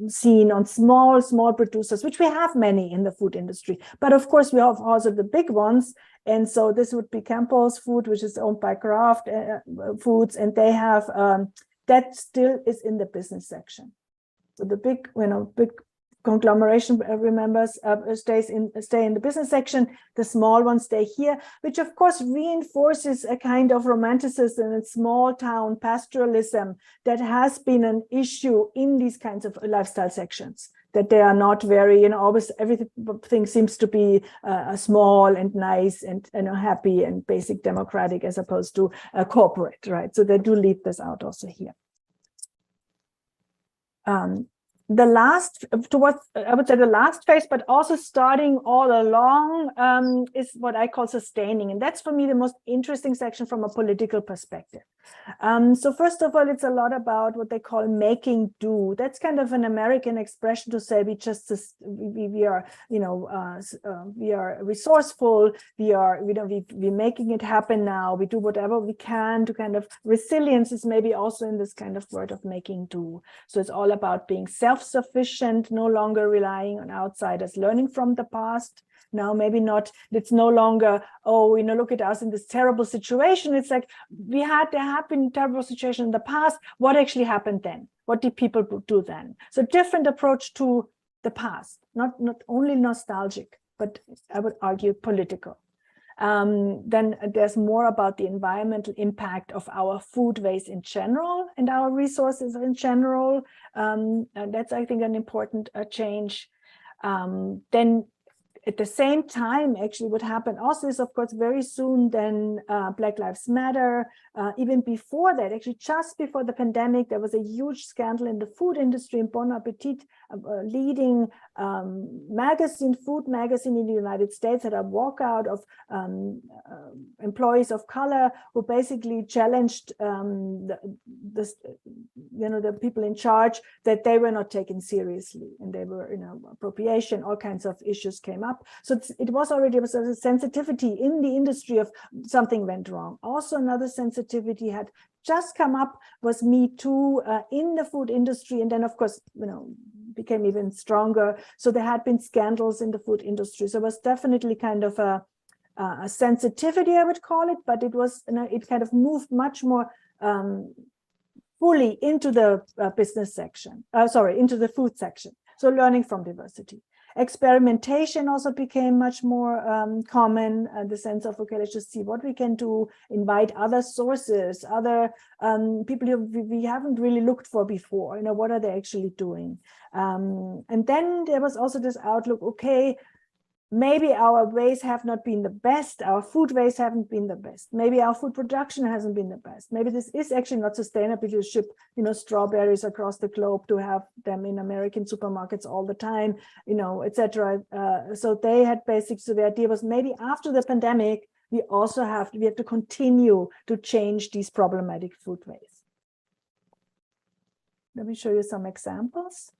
scene, on small producers, which we have many in the food industry. But of course, we have also the big ones. And so this would be Campbell's Food, which is owned by Kraft Foods, and they have that still is in the business section. So the big, big conglomeration stay in the business section. The small ones stay here, which of course reinforces a kind of romanticism and small town pastoralism that has been an issue in these kinds of lifestyle sections. That they are not very, always everything seems to be small and nice and happy and basic democratic as opposed to corporate, right? So they do leave this out also here. The last, I would say the last phase, but also starting all along is what I call sustaining. And that's for me the most interesting section from a political perspective. So first of all, it's a lot about what they call making do. That's kind of an American expression to say we are resourceful, we're making it happen now, we do whatever we can to kind of, resilience is maybe also in this kind of word of making do. So it's all about being self-sufficient, no longer relying on outsiders, learning from the past. Now, maybe not, it's no longer, look at us in this terrible situation. It's like, there have been terrible situations in the past. What actually happened then? What did people do then? So different approach to the past, not only nostalgic, but I would argue political. Then there's more about the environmental impact of our food waste in general and our resources in general. And that's, I think, an important change. Then at the same time, actually, what happened also is, of course, very soon then Black Lives Matter. Even before that, actually, just before the pandemic, there was a huge scandal in the food industry. In Bon Appetit, leading food magazine in the United States, had a walkout of employees of color who basically challenged the people in charge that they were not taken seriously, and they were, appropriation, all kinds of issues came up. So it was already a sensitivity in the industry of something went wrong. Also, another sensitivity had just come up was Me Too in the food industry, and then of course, became even stronger. So there had been scandals in the food industry. So it was definitely kind of a sensitivity, I would call it, but it was, it kind of moved much more fully into the business section. Into the food section. So learning from diversity. Experimentation also became much more common, the sense of, okay, let's just see what we can do, invite other sources, other people we haven't really looked for before, what are they actually doing? And then there was also this outlook, okay, maybe our ways have not been the best, our food ways haven't been the best, maybe our food production hasn't been the best, maybe this is actually not sustainable to ship strawberries across the globe to have them in American supermarkets all the time, etc. So they had so the idea was maybe after the pandemic we have to continue to change these problematic food ways. Let me show you some examples.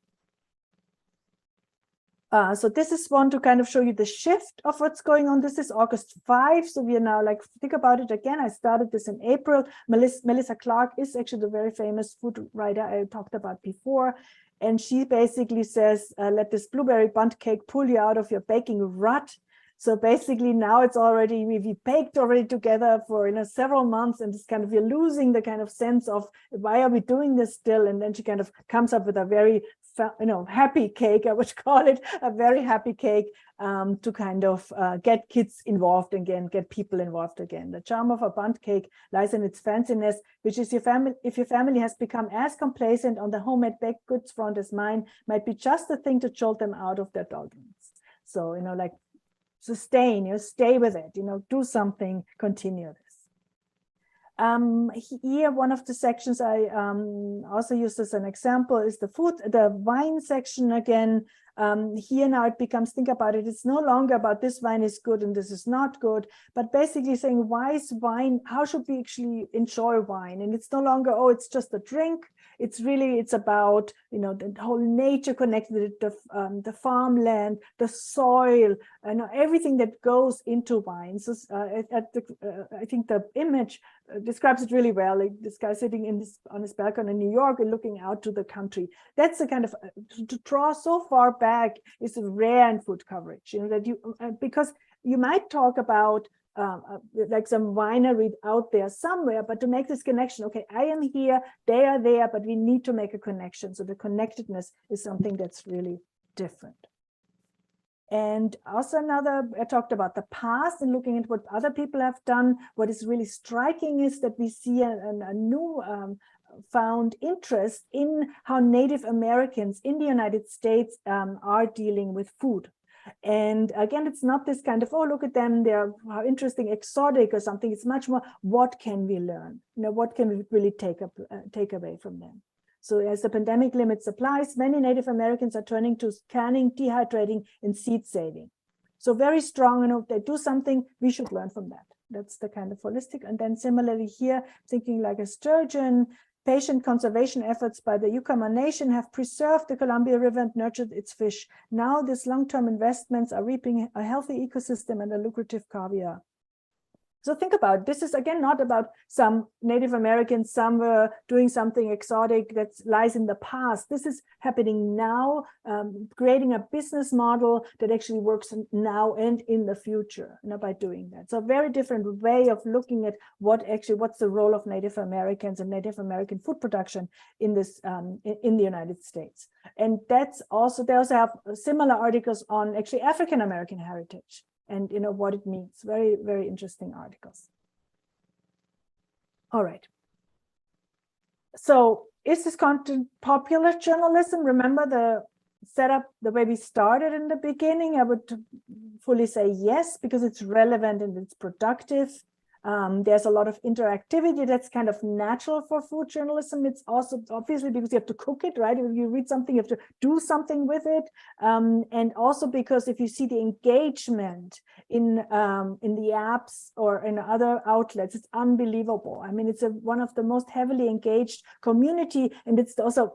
So this is one to kind of show you the shift of what's going on. This is August 5. So we are now like, think about it again. I started this in April. Melissa Clark is actually the very famous food writer I talked about before. And she basically says, let this blueberry bundt cake pull you out of your baking rut. So basically now it's already, we baked already together for several months, and it's kind of, you're losing the kind of sense of why are we doing this still? And then she kind of comes up with a very happy cake, I would call it, a very happy cake to kind of get kids involved again, get people involved again. The charm of a bundt cake lies in its fanciness, which is if your family has become as complacent on the homemade baked goods front as mine, might be just the thing to jolt them out of their doldrums. So, like, sustain, stay with it, do something, continue this. Here, one of the sections I also used as an example is the wine section again. Here now it becomes, think about it, it's no longer about this wine is good and this is not good, but basically saying, why is wine, how should we actually enjoy wine? And it's no longer, oh, it's just a drink. It's about, the whole nature connected, the farmland, the soil, and everything that goes into wine. So I think the image describes it really well. Like this guy sitting on his balcony in New York and looking out to the country. That's the kind of, to draw so far back is rare in food coverage, that because you might talk about like some winery out there somewhere, but to make this connection, okay, I am here, they are there, but we need to make a connection. So the connectedness is something that's really different. And also I talked about the past and looking at what other people have done. What is really striking is that we see a new found interest in how Native Americans in the United States are dealing with food. And again, it's not this kind of, oh, look at them, they're how interesting, exotic or something. It's much more, what can we learn? What can we really take away from them? So as the pandemic limits supplies, many Native Americans are turning to canning, dehydrating, and seed saving. So very strong, they do something, we should learn from that. That's the kind of holistic. And then similarly here, thinking like a sturgeon, patient conservation efforts by the Yucama Nation have preserved the Columbia River and nurtured its fish. Now these long-term investments are reaping a healthy ecosystem and a lucrative caviar. So think about it. This is again not about some Native Americans somewhere doing something exotic that lies in the past. This is happening now, creating a business model that actually works now and in the future, by doing that. So a very different way of looking at what's the role of Native Americans and Native American food production in this in the United States. And that's also, they also have similar articles on actually African American heritage. And what it means. Very, very interesting articles. All right. So is this content popular journalism? Remember the setup, the way we started in the beginning? I would fully say yes, because it's relevant and it's productive. There's a lot of interactivity that's kind of natural for food journalism. It's also obviously because you have to cook it, right? If you read something, you have to do something with it. And also because if you see the engagement in the apps or in other outlets, it's unbelievable. I mean, it's one of the most heavily engaged community. And it's also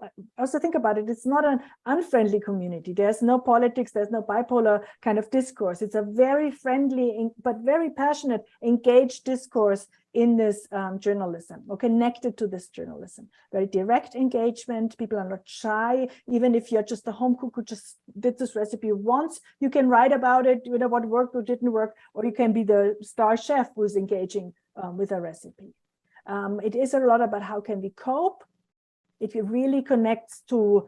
think about it, it's not an unfriendly community. There's no politics, there's no bipolar kind of discourse. It's a very friendly, but very passionate, engaged discourse in this journalism, or connected to this journalism. Very direct engagement. People are not shy. Even if you're just a home cook who just did this recipe once, you can write about it, what worked or didn't work, or you can be the star chef who's engaging with a recipe. It is a lot about how can we cope. It really connects to,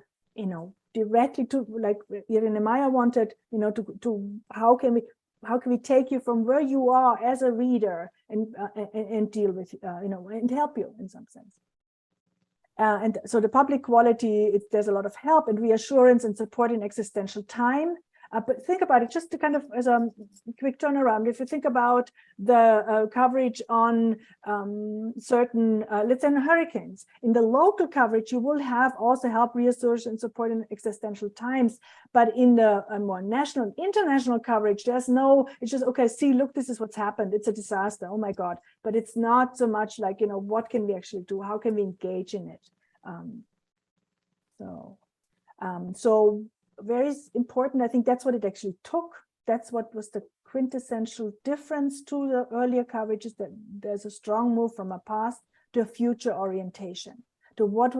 directly to, like Irene Meyer wanted, to how can we take you from where you are as a reader and deal with, and help you in some sense. And so the public quality, there's a lot of help and reassurance and support in existential time. But think about it, just to kind of as a quick turnaround, if you think about the coverage on certain, let's say hurricanes, in the local coverage, you will have also help, reassurance, and support in existential times. But in the more national and international coverage, there's no, it's just, okay, see, look, this is what's happened. It's a disaster. Oh my God. But it's not so much like, what can we actually do? How can we engage in it? So very important. I think that's what it actually took. That's what was the quintessential difference to the earlier coverage, is that there's a strong move from a past to a future orientation, to what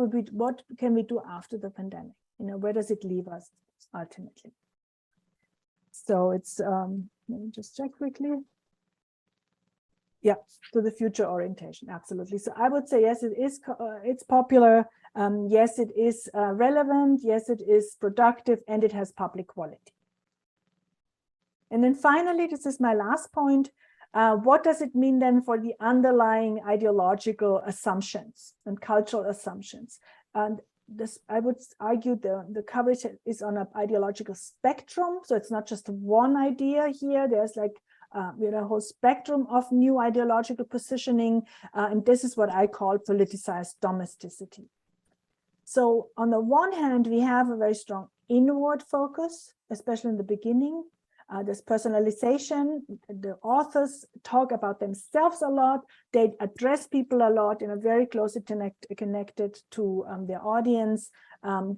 can we do after the pandemic? Where does it leave us ultimately? So it's, let me just check quickly. Yeah, to the future orientation, absolutely. So I would say, yes, it is, it's popular. Yes, it is relevant. Yes, it is productive, and it has public quality. And then finally, this is my last point. What does it mean then for the underlying ideological assumptions and cultural assumptions? And this, I would argue, the coverage is on an ideological spectrum. So it's not just one idea here. There's like a whole spectrum of new ideological positioning. And this is what I call politicized domesticity. So on the one hand, we have a very strong inward focus, especially in the beginning. There's personalization. The authors talk about themselves a lot. They address people a lot and are very closely connected to their audience.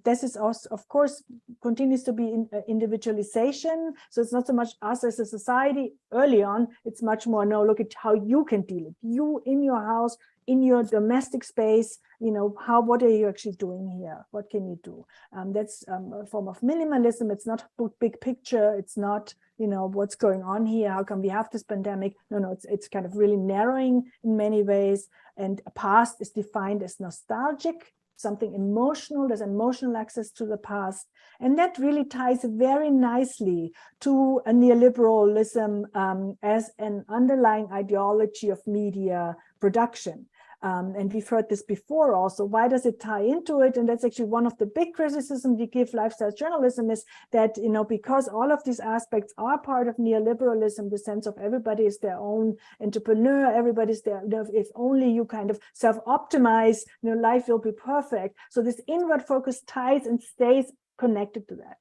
This is also, of course, continues to be individualization. So it's not so much us as a society early on. It's much more, no, look at how you can deal it. You in your house, in your domestic space, what are you actually doing here? What can you do? That's a form of minimalism. It's not a big picture. It's not, what's going on here? How come we have this pandemic? No, it's kind of really narrowing in many ways. And past is defined as nostalgic, something emotional. There's emotional access to the past. And that really ties very nicely to a neoliberalism as an underlying ideology of media production. And we've heard this before also. Why does it tie into it? And that's actually one of the big criticisms we give lifestyle journalism, is that, because all of these aspects are part of neoliberalism, the sense of everybody is their own entrepreneur, everybody's there, if only you kind of self-optimize, life will be perfect. So this inward focus ties and stays connected to that.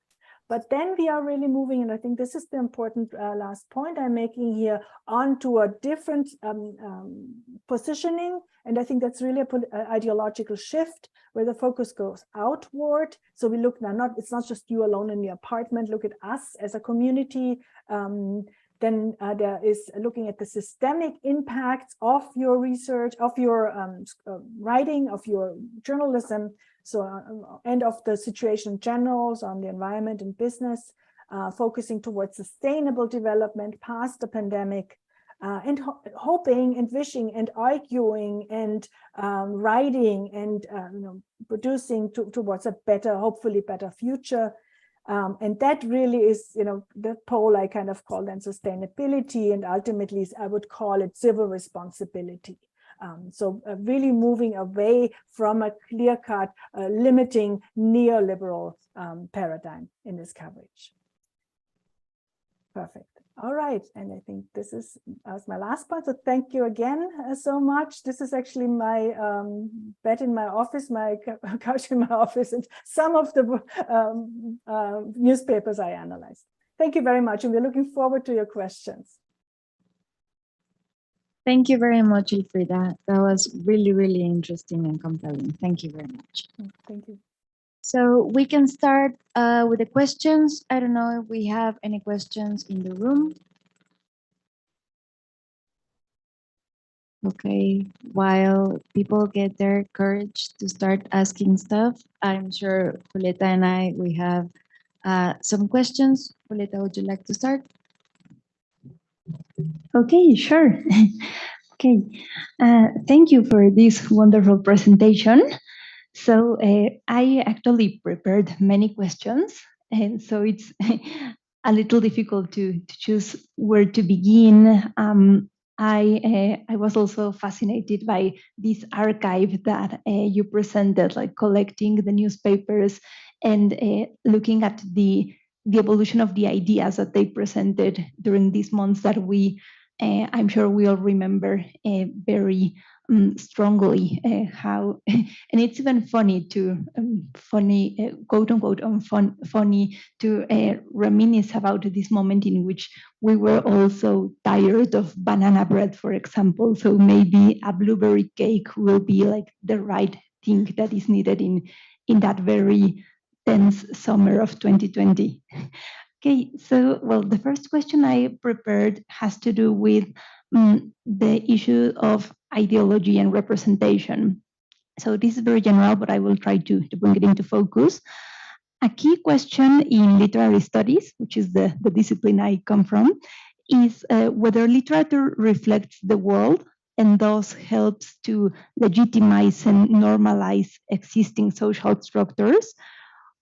But then we are really moving, and I think this is the important last point I'm making here, onto a different positioning. And I think that's really an ideological shift where the focus goes outward. So we look now, it's not just you alone in your apartment, look at us as a community. Then there is looking at the systemic impacts of your research, of your writing, of your journalism. So, and of the situation in general, so on the environment and business, focusing towards sustainable development past the pandemic, and hoping and wishing and arguing and writing and producing towards a better, hopefully better future. And that really is, the pole I kind of call then sustainability, and ultimately I would call it civil responsibility. So really moving away from a clear-cut, limiting neoliberal paradigm in this coverage. Perfect. All right, and I think this is my last point. So thank you again so much. This is actually my bed in my office, my couch in my office, and some of the newspapers I analyzed. Thank you very much, and we're looking forward to your questions. Thank you very much, ELFRIEDE. That was really, really interesting and compelling. Thank you very much. Thank you. So we can start with the questions. I don't know if we have any questions in the room. Okay, while people get their courage to start asking stuff, I'm sure Julieta and we have some questions. Julieta, would you like to start? Okay, sure. Okay, thank you for this wonderful presentation. So I actually prepared many questions, and so it's a little difficult to choose where to begin. I was also fascinated by this archive that you presented, like collecting the newspapers and looking at the evolution of the ideas that they presented during these months that we, I'm sure we all remember very strongly how, and it's even funny to, quote unquote, funny to reminisce about this moment in which we were also tired of banana bread, for example. So maybe a blueberry cake will be like the right thing that is needed in that very tense summer of 2020. Okay, so, well, the first question I prepared has to do with the issue of ideology and representation. So this is very general, but I will try to bring it into focus. A key question in literary studies, which is the discipline I come from, is whether literature reflects the world and thus helps to legitimize and normalize existing social structures,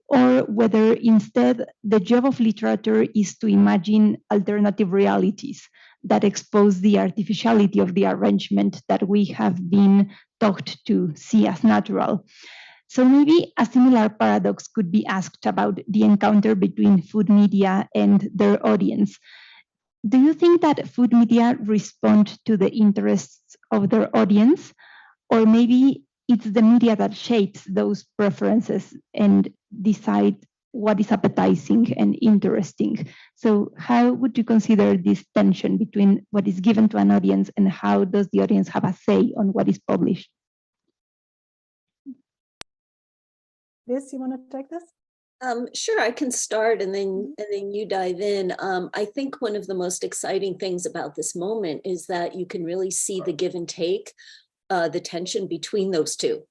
or whether instead the job of literature is to imagine alternative realities that expose the artificiality of the arrangement that we have been taught to see as natural. So maybe a similar paradox could be asked about the encounter between food media and their audience. Do you think that food media respond to the interests of their audience, or maybe it's the media that shapes those preferences and decide what is appetizing and interesting? So how would you consider this tension between what is given to an audience and how does the audience have a say on what is published? Liz, you want to take this? Sure, I can start and then you dive in. I think one of the most exciting things about this moment is that you can really see the give and take, the tension between those two,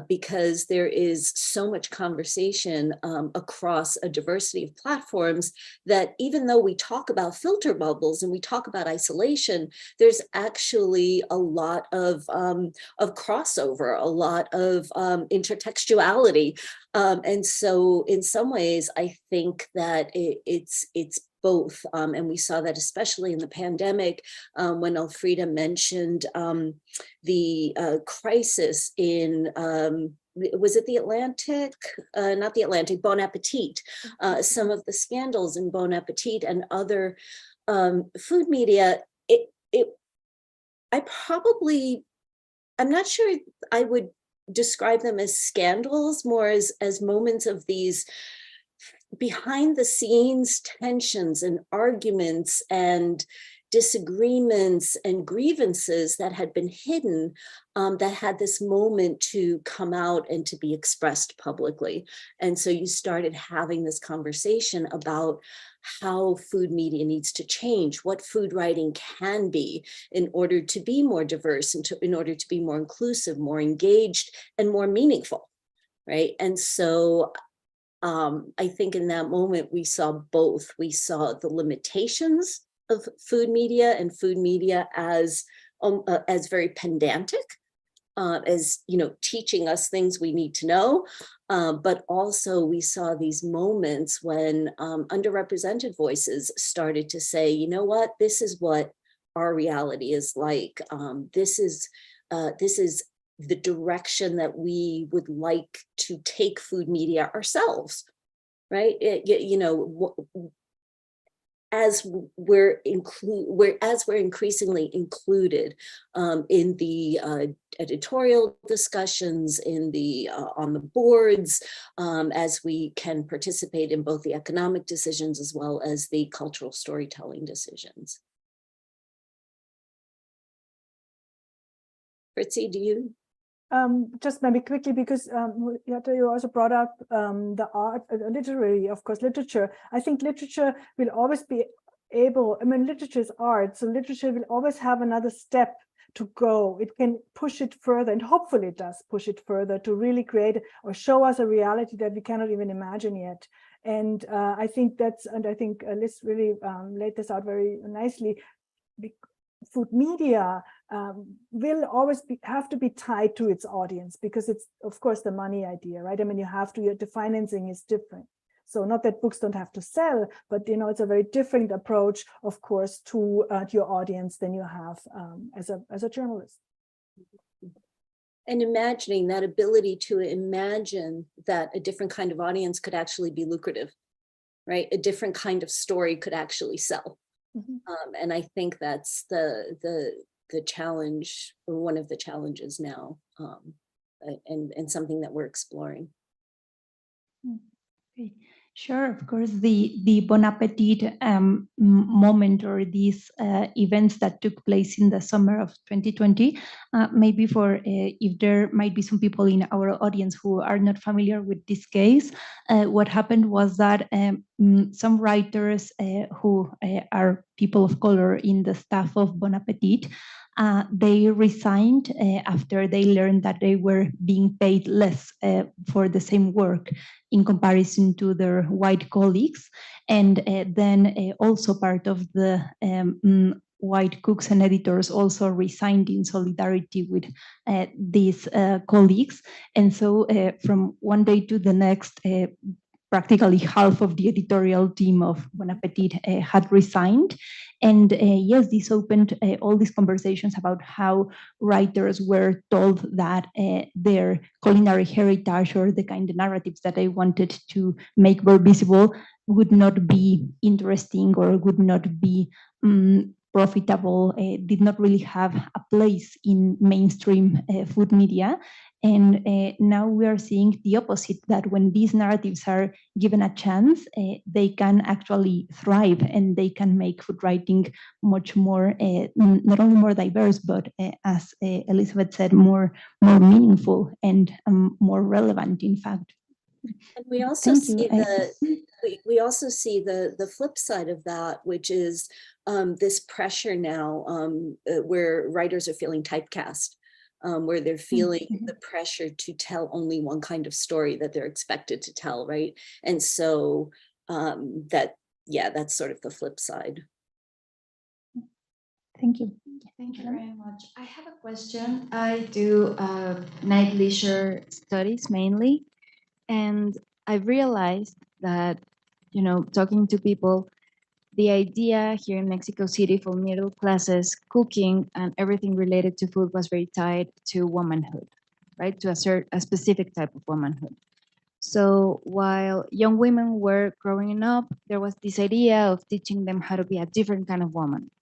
because there is so much conversation across a diversity of platforms that even though we talk about filter bubbles and we talk about isolation, there's actually a lot of crossover, a lot of intertextuality. And so in some ways, I think that it's both. And we saw that especially in the pandemic, when Elfriede mentioned the crisis in, was it the Atlantic? Not the Atlantic, Bon Appetit. Some of the scandals in Bon Appetit and other food media, I'm not sure I would describe them as scandals, more as moments of these behind the scenes tensions and arguments and disagreements and grievances that had been hidden, that had this moment to come out and to be expressed publicly. And so you started having this conversation about how food media needs to change, what food writing can be in order to be more diverse and in order to be more inclusive, more engaged, and more meaningful, right? And so I think in that moment, we saw both. We saw the limitations of food media and food media as very pedantic, as, you know, teaching us things we need to know. But also we saw these moments when underrepresented voices started to say, you know what, this is what our reality is like. This is the direction that we would like to take food media ourselves, right? You know, as we're increasingly included in the editorial discussions, in the on the boards, as we can participate in both the economic decisions as well as the cultural storytelling decisions. Fritzi, do you? Just maybe quickly, because you also brought up the art, literary, of course, literature. I think literature will always be able, I mean, literature is art, so literature will always have another step to go. It can push it further, and hopefully it does push it further to really create or show us a reality that we cannot even imagine yet. And I think that's, and I think Liz really laid this out very nicely. Food media will always have to be tied to its audience, because it's, of course, the money idea, right? I mean, you have to, the financing is different. So not that books don't have to sell, but, you know, it's a very different approach, of course, to your audience than you have as a journalist. And imagining that ability to imagine that a different kind of audience could actually be lucrative, right? A different kind of story could actually sell. Mm-hmm. And I think that's the challenge, or one of the challenges now, and something that we're exploring. Okay. Sure, of course, the Bon Appetit moment, or these events that took place in the summer of 2020, maybe for if there might be some people in our audience who are not familiar with this case, what happened was that some writers who are people of color in the staff of Bon Appetit, they resigned after they learned that they were being paid less for the same work in comparison to their white colleagues. And then also part of the white cooks and editors also resigned in solidarity with these colleagues. And so from one day to the next, practically half of the editorial team of Bon Appetit had resigned. And yes, this opened all these conversations about how writers were told that their culinary heritage, or the kind of narratives that they wanted to make more visible, would not be interesting or would not be profitable, did not really have a place in mainstream food media. And now we are seeing the opposite, that when these narratives are given a chance, they can actually thrive, and they can make food writing much more, not only more diverse, but as Elizabeth said, more meaningful and more relevant, in fact. And we also see we also see the flip side of that, which is this pressure now where writers are feeling typecast. Where they're feeling the pressure to tell only one kind of story that they're expected to tell, right? And so that's sort of the flip side. Thank you. Thank you very much. I have a question. I do night leisure studies mainly, and I've realized that, you know, talking to people, the idea here in Mexico City for middle classes, cooking and everything related to food was very tied to womanhood, right? To a specific type of womanhood. So while young women were growing up, there was this idea of teaching them how to be a different kind of woman.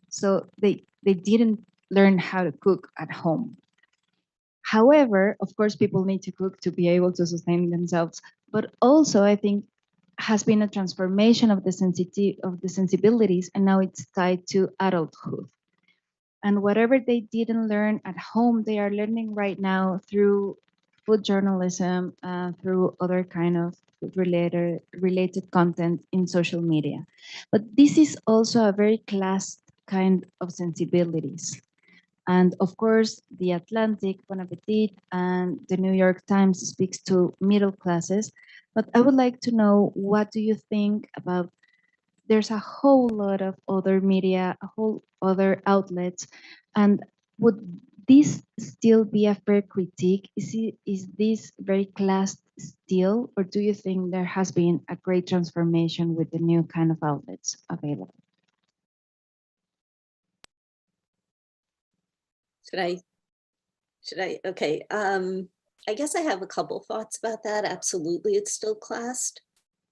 So they didn't learn how to cook at home. However, of course, people need to cook to be able to sustain themselves. But also, I think, has been a transformation of the sensibilities, and now it's tied to adulthood. And whatever they didn't learn at home, they are learning right now through food journalism, through other kind of related content in social media. But this is also a very class kind of sensibilities. And of course, the Atlantic, Bon Appetit, and the New York Times speaks to middle classes. But I would like to know, what do you think about, there's a whole lot of other media, a whole other outlets, and would this still be a fair critique? Is this very classed still, or do you think there has been a great transformation with the new kind of outlets available? Should I? Okay. I guess I have a couple thoughts about that. Absolutely, it's still classed,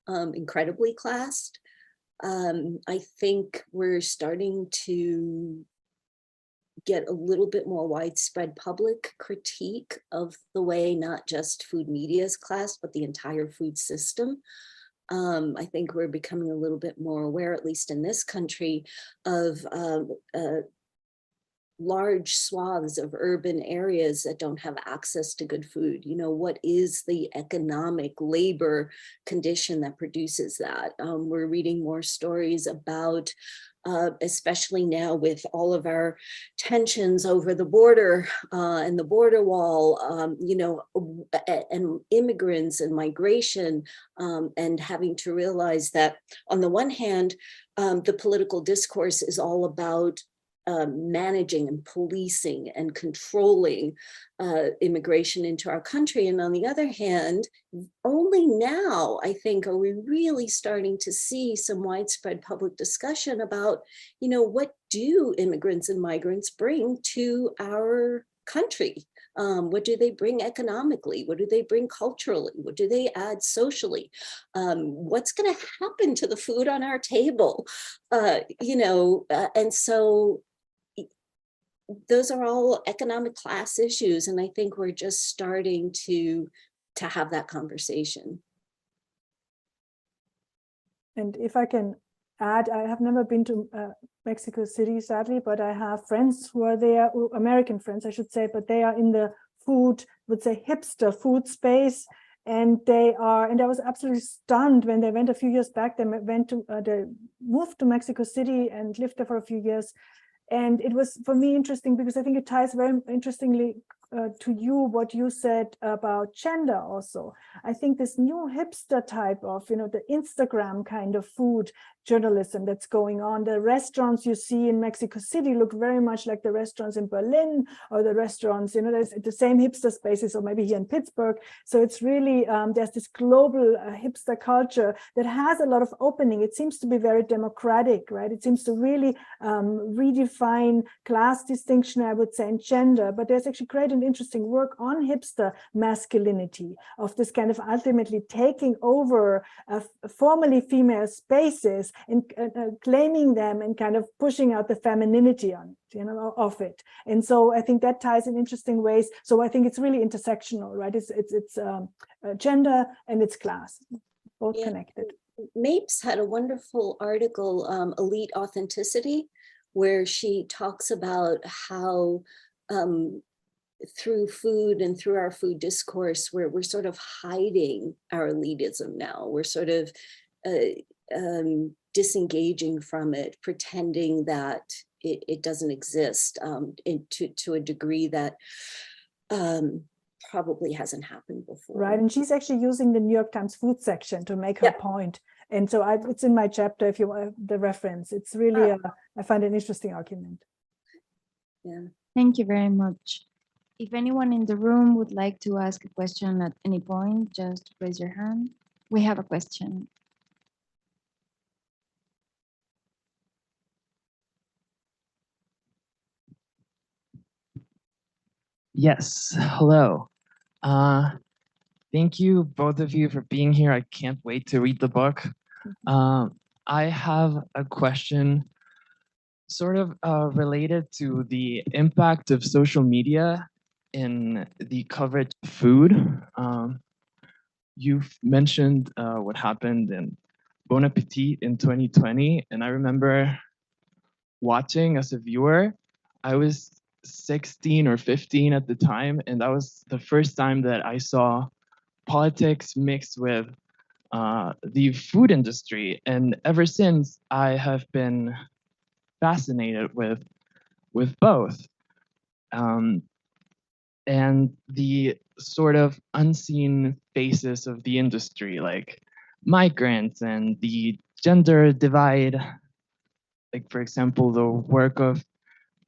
incredibly classed. I think we're starting to get a little bit more widespread public critique of the way not just food media is classed, but the entire food system. I think we're becoming a little bit more aware, at least in this country, of large swaths of urban areas that don't have access to good food. You know, what is the economic labor condition that produces that? We're reading more stories about, especially now with all of our tensions over the border and the border wall, you know, and immigrants and migration, and having to realize that on the one hand, the political discourse is all about managing and policing and controlling immigration into our country. And on the other hand, only now, I think, are we really starting to see some widespread public discussion about, you know, what do immigrants and migrants bring to our country? What do they bring economically? What do they bring culturally? What do they add socially? What's going to happen to the food on our table? You know, and so those are all economic class issues, and I think we're just starting to have that conversation. And if I can add, I have never been to Mexico City, sadly, but I have friends who are there, American friends, I should say, but they are in the food, would say hipster food space. And they are, and I was absolutely stunned when they went a few years back. They moved to Mexico City and lived there for a few years. And it was, for me, interesting because I think it ties very interestingly to you, what you said about gender also. I think this new hipster type of, the Instagram kind of food journalism that's going on. The restaurants you see in Mexico City look very much like the restaurants in Berlin, or the restaurants, there's the same hipster spaces, or maybe here in Pittsburgh. So it's really, there's this global hipster culture that has a lot of opening. It seems to be very democratic, right? It seems to really redefine class distinction, I would say, and gender. But there's actually great and interesting work on hipster masculinity, of this kind of ultimately taking over formerly female spaces and claiming them and kind of pushing out the femininity on it, of it. And so I think that ties in interesting ways. So I think it's really intersectional, right? It's gender and it's class, both connected. Mapes had a wonderful article, Elite Authenticity, where she talks about how through food and through our food discourse, we're sort of hiding our elitism now. We're sort of disengaging from it, pretending that it doesn't exist to a degree that probably hasn't happened before. Right, and she's actually using the New York Times food section to make her point. And so it's in my chapter, if you want the reference. It's really, I find an interesting argument. Yeah. Thank you very much. If anyone in the room would like to ask a question at any point, just raise your hand. We have a question. Yes, hello. Thank you, both of you, for being here. I can't wait to read the book. I have a question sort of related to the impact of social media in the coverage of food. You've mentioned what happened in Bon Appetit in 2020, and I remember watching as a viewer. I was 16 or 15 at the time, and that was the first time that I saw politics mixed with the food industry. And ever since, I have been fascinated with both. And the sort of unseen faces of the industry, like migrants and the gender divide. Like, for example, the work of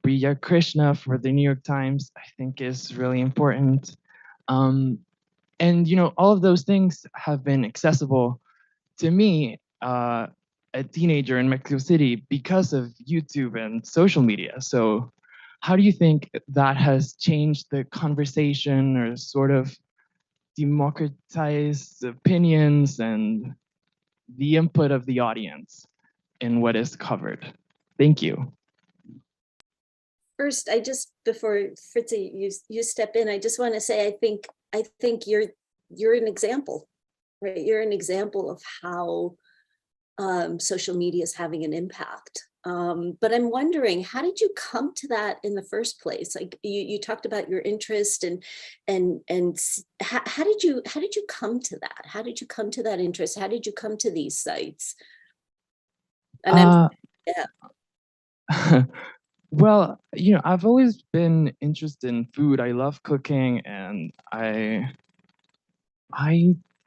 Priya Krishna for the New York Times, I think, is really important. And, all of those things have been accessible to me, a teenager in Mexico City, because of YouTube and social media. So how do you think that has changed the conversation, or sort of democratized opinions and the input of the audience in what is covered? Thank you. First, before Fritzi, you step in, I just want to say, I think you're an example, right? You're an example of how social media is having an impact. But I'm wondering, how did you come to that in the first place? Like you talked about your interest, and how did you come to that? How did you come to that interest? How did you come to these sites? And Well, I've always been interested in food. I love cooking, and I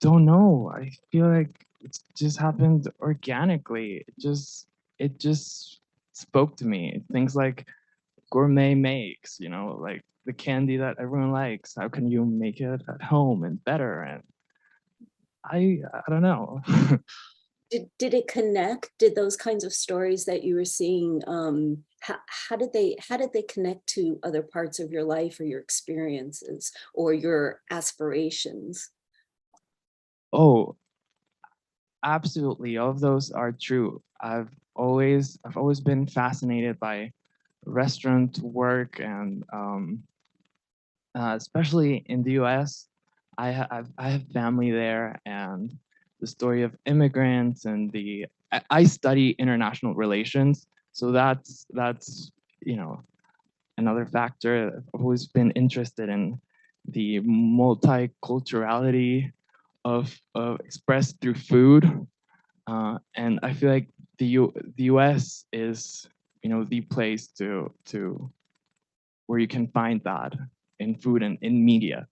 don't know. I feel like it just happened organically. It just spoke to me. Things like gourmet makes, like the candy that everyone likes. How can you make it at home and better? And I don't know. Did it connect? Did those kinds of stories that you were seeing, how did they connect to other parts of your life, or your experiences, or your aspirations? Oh, absolutely. All of those are true. I've always been fascinated by restaurant work, and especially in the US. I have family there, and the story of immigrants and I study international relations, so that's you know, another factor. I've always been interested in the multiculturality of expressed through food, and I feel like the US is, you know, the place to where you can find that in food and in media.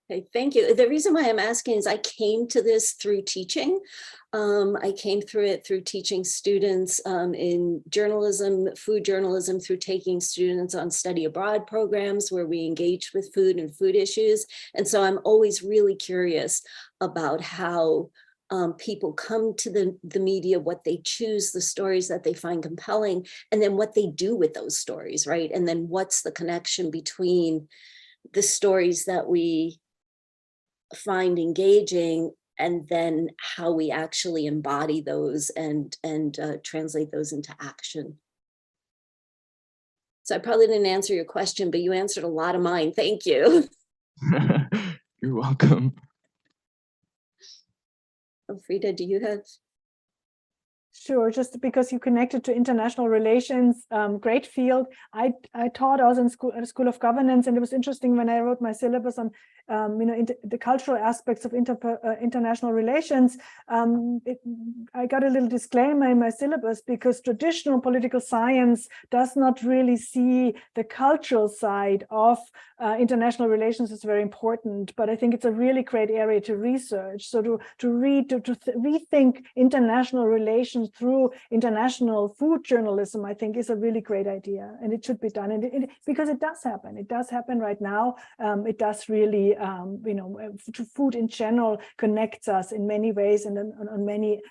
Okay, thank you. The reason why I'm asking is I came to this through teaching. I came through it through teaching students in journalism, food journalism, through taking students on study abroad programs where we engaged with food and food issues. And so I'm always really curious about how people come to the media, what they choose, the stories that they find compelling, and then what they do with those stories, right? And then what's the connection between the stories that we find engaging and then how we actually embody those and translate those into action. So I probably didn't answer your question, but you answered a lot of mine. Thank you. You're welcome. Elfriede, do you have? Sure, just because you connected to international relations, great field. I taught also in school, at a School of Governance, and it was interesting when I wrote my syllabus on the cultural aspects of international relations. I got a little disclaimer in my syllabus because traditional political science does not really see the cultural side of international relations is very important, but I think it's a really great area to research. So to rethink international relations through international food journalism, I think is a really great idea, and it should be done. And because it does happen. It does happen right now. It does really, food in general connects us in many ways and on many,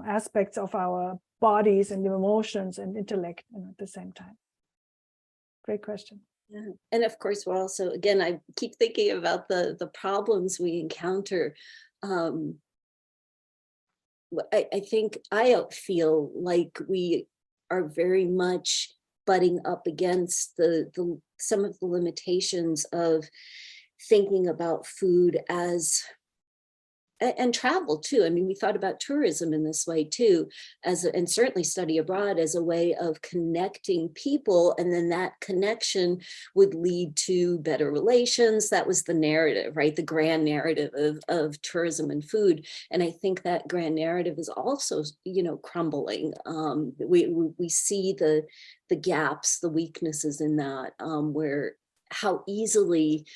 aspects of our bodies and emotions and intellect at the same time. Great question. Yeah. And of course, we're also, again, I keep thinking about the problems we encounter. I think I feel like we are very much butting up against some of the limitations of thinking about food as, and travel too. I mean, we thought about tourism in this way too, and certainly study abroad as a way of connecting people. And then that connection would lead to better relations. That was the narrative, right? The grand narrative of tourism and food. And I think that grand narrative is also, crumbling. We see the gaps, the weaknesses in that, where how easily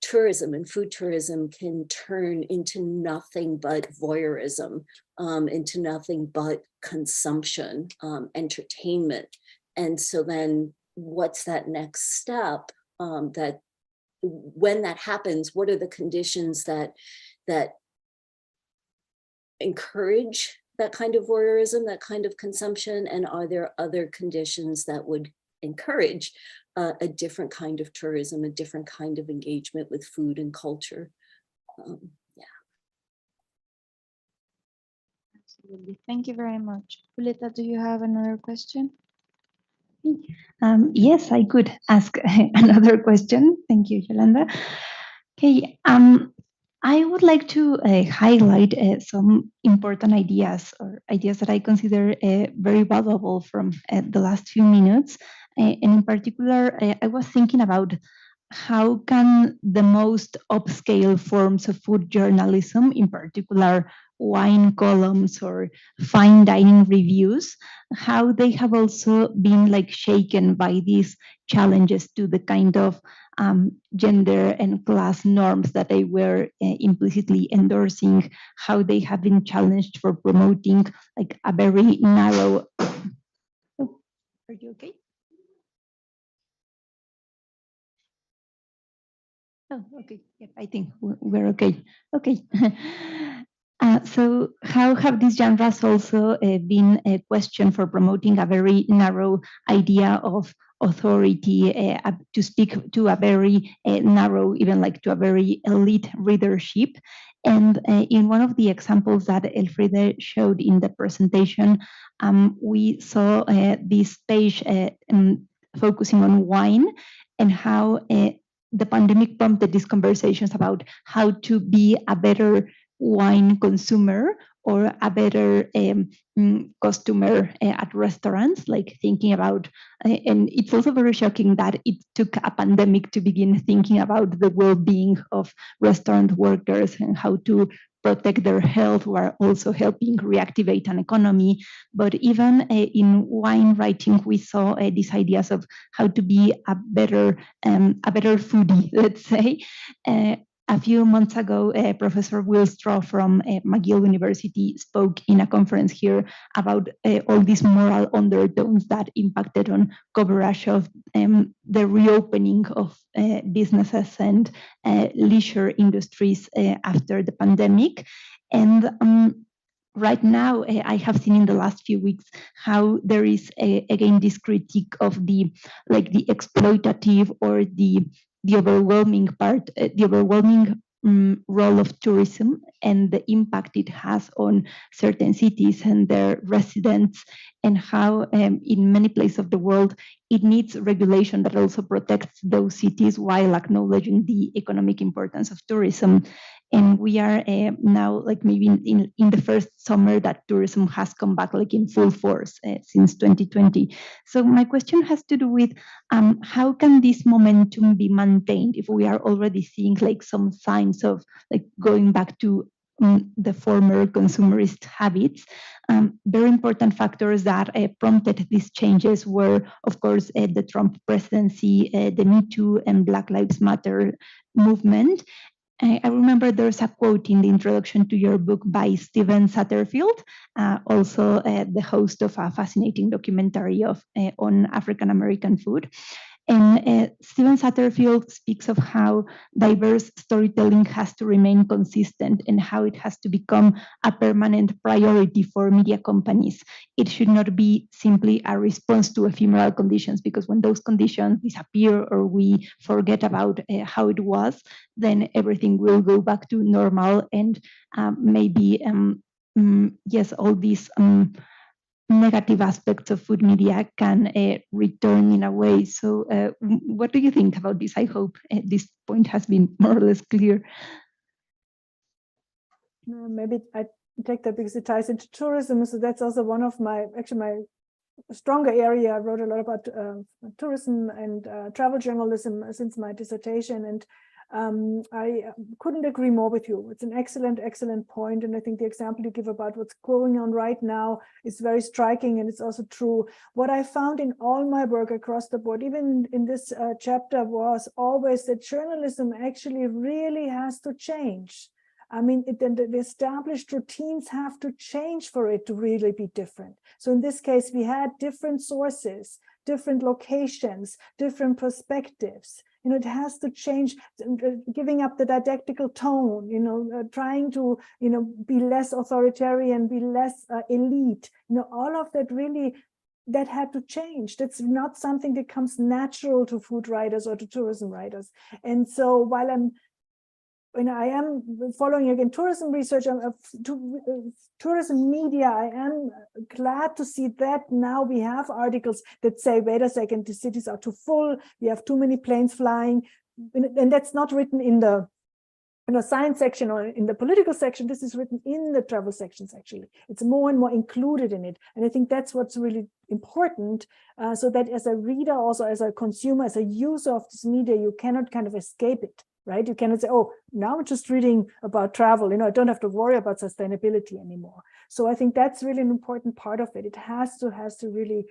tourism and food tourism can turn into nothing but voyeurism, into nothing but consumption, entertainment. And so then what's that next step? That when that happens, what are the conditions that encourage that kind of voyeurism, that kind of consumption? And are there other conditions that would encourage a different kind of tourism, a different kind of engagement with food and culture? Absolutely. Thank you very much. Julieta, do you have another question? Yes, I could ask another question. Thank you, Yolanda. Okay, I would like to highlight some important ideas or ideas that I consider very valuable from the last few minutes. And in particular, I was thinking about how can the most upscale forms of food journalism, in particular wine columns or fine dining reviews, how they have also been shaken by these challenges to the kind of gender and class norms that they were implicitly endorsing, how they have been challenged for promoting a very narrow. Oh, are you okay? Oh, okay. Yep, I think we're okay. Okay. So how have these genres also been a question for promoting a very narrow idea of authority, to speak to a very narrow, even to a very elite readership? And in one of the examples that ELFRIEDE showed in the presentation, we saw this page focusing on wine and how the pandemic prompted these conversations about how to be a better wine consumer or a better customer at restaurants, like thinking about, and it's also very shocking that it took a pandemic to begin thinking about the well-being of restaurant workers and how to protect their health while also helping reactivate an economy. But even in wine writing, we saw these ideas of how to be a better foodie, let's say. A few months ago, Professor Will Straw from McGill University spoke in a conference here about all these moral undertones that impacted on coverage of the reopening of businesses and leisure industries after the pandemic. And right now, I have seen in the last few weeks how there is again this critique of the exploitative or the overwhelming part, the overwhelming role of tourism and the impact it has on certain cities and their residents, and how in many places of the world it needs regulation that also protects those cities while acknowledging the economic importance of tourism. And we are now maybe in the first summer that tourism has come back in full force since 2020. So my question has to do with how can this momentum be maintained if we are already seeing some signs of going back to the former consumerist habits. Very important factors that prompted these changes were, of course, the Trump presidency, the Me Too and Black Lives Matter movement. I remember there's a quote in the introduction to your book by Steven Satterfield, also the host of a fascinating documentary on African American food. And Steven Satterfield speaks of how diverse storytelling has to remain consistent and how it has to become a permanent priority for media companies. It should not be simply a response to ephemeral conditions, because when those conditions disappear or we forget about how it was, then everything will go back to normal, and maybe, yes, all these negative aspects of food media can return in a way. So what do you think about this? I hope this point has been more or less clear. Maybe I take that because it ties into tourism. So that's also one of my stronger area. I wrote a lot about tourism and travel journalism since my dissertation, and I couldn't agree more with you. It's an excellent point. And I think the example you give about what's going on right now is very striking, and it's also true. What I found in all my work across the board, even in this chapter, was always that journalism actually really has to change. I mean, the established routines have to change for it to really be different. So in this case, we had different sources, different locations, different perspectives. It has to change, giving up the didactical tone, trying to, be less authoritarian, be less elite. All of that really, that had to change. That's not something that comes natural to food writers or to tourism writers. And so while I am following again tourism research, tourism media, I am glad to see that now we have articles that say, wait a second, the cities are too full, we have too many planes flying, and that's not written in the science section or in the political section. This is written in the travel sections, actually. It's more and more included in it. And I think that's what's really important, so that as a reader, also as a consumer, as a user of this media, you cannot kind of escape it. Right? You cannot say, oh, now I'm just reading about travel. I don't have to worry about sustainability anymore. So I think that's really an important part of it. It has to really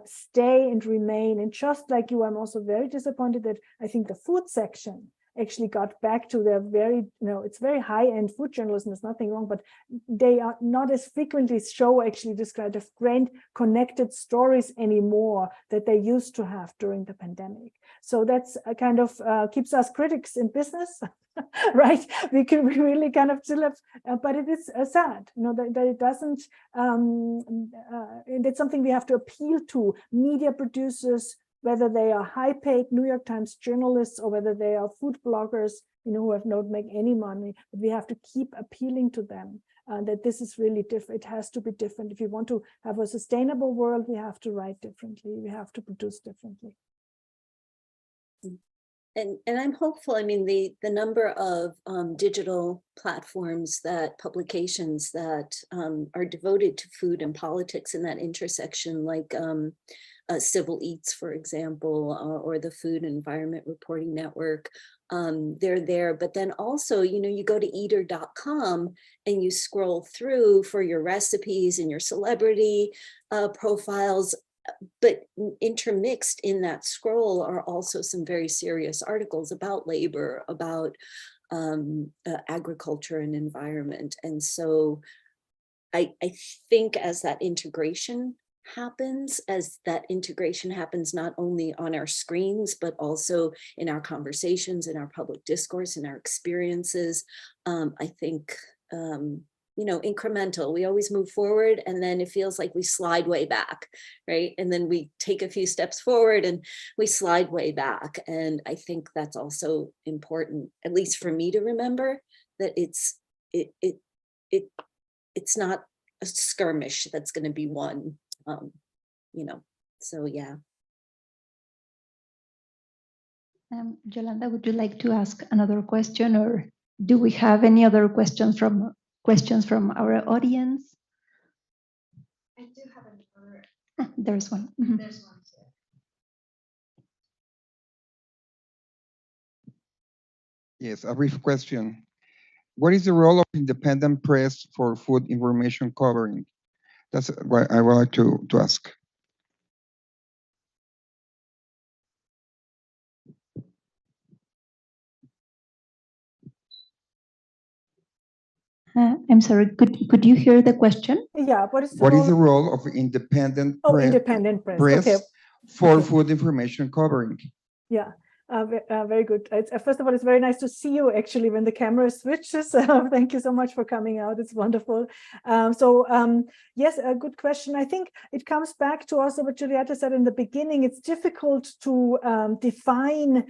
stay and remain. And just like you, I'm also very disappointed that I think the food section actually got back to their very, it's very high-end food journalism, there's nothing wrong, but they are not as frequently actually this kind of grand connected stories anymore that they used to have during the pandemic. So that's a kind of keeps us critics in business, right? We really kind of still have, but it is sad, that it doesn't, and it's something we have to appeal to media producers, whether they are high-paid New York Times journalists or whether they are food bloggers, who have not make any money. But we have to keep appealing to them that this is really different. It has to be different. If you want to have a sustainable world, we have to write differently. We have to produce differently. And I'm hopeful. I mean, the number of digital platforms, that publications that are devoted to food and politics in that intersection, like Civil Eats, for example, or the Food and Environment Reporting Network, they're there. But then also, you know, you go to eater.com and you scroll through for your recipes and your celebrity profiles. But intermixed in that scroll are also some very serious articles about labor, about agriculture and environment. And so I think as that integration happens, not only on our screens, but also in our conversations, in our public discourse, in our experiences, I think, you know, incremental. We always move forward and then it feels like we slide way back, right? And then we take a few steps forward and we slide way back. And I think that's also important, at least for me to remember, that it's not a skirmish that's going to be won, you know, so yeah. Yolanda, would you like to ask another question, or do we have any other questions from our audience? I do have another. There's one. There's one. Yes, a brief question. What is the role of independent press for food information covering? That's what I would like to ask. I'm sorry, could you hear the question? Yeah, what is the role of independent press okay. for food information covering? Yeah, very good. First of all, it's very nice to see you actually when the camera switches. Thank you so much for coming out. It's wonderful. Yes, a good question. I think it comes back to also what Julieta said in the beginning. It's difficult to define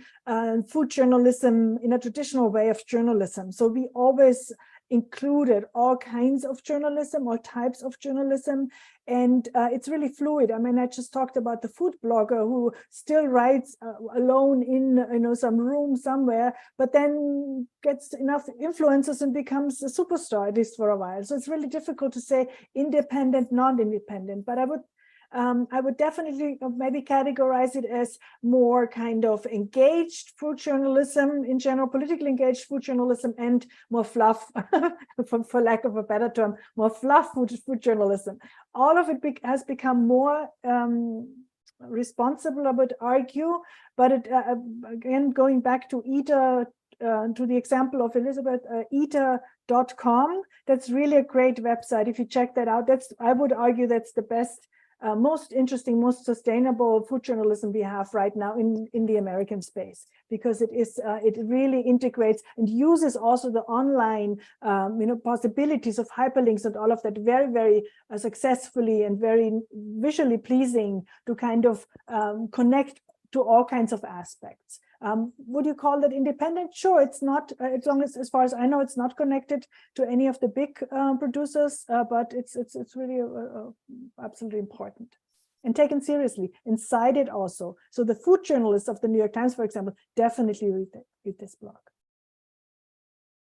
food journalism in a traditional way of journalism. So we always included all kinds of journalism, all types of journalism, and it's really fluid. I mean, I just talked about the food blogger who still writes alone in some room somewhere, but then gets enough influencers and becomes a superstar, at least for a while. So it's really difficult to say independent, non-independent, but I would definitely maybe categorize it as more kind of engaged food journalism in general, politically engaged food journalism, and more fluff, for lack of a better term, more fluff food journalism. All of it has become more responsible, I would argue, but it, again, going back to Eater, to the example of Elizabeth, eater.com, that's really a great website. If you check that out, I would argue that's the best, most interesting, most sustainable food journalism we have right now in the American space, because it really integrates and uses also the online possibilities of hyperlinks and all of that very, very successfully and very visually pleasing to kind of connect to all kinds of aspects. Would you call that independent? Sure, it's not, as far as I know, it's not connected to any of the big producers, but it's really absolutely important and taken seriously and cited also. So the food journalists of the New York Times, for example, definitely read this blog.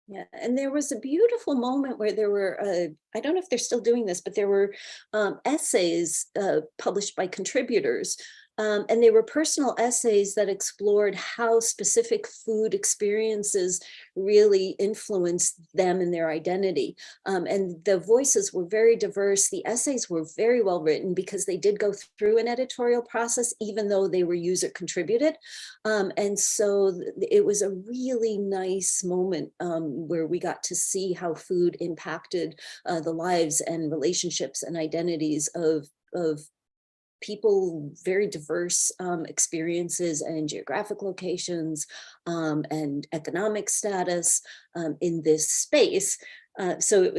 Yeah, and there was a beautiful moment where there were, I don't know if they're still doing this, but there were essays published by contributors. And they were personal essays that explored how specific food experiences really influenced them and their identity. And the voices were very diverse. The essays were very well written because they did go through an editorial process, even though they were user contributed. And so it was a really nice moment where we got to see how food impacted the lives and relationships and identities of people, very diverse experiences and geographic locations and economic status in this space. So it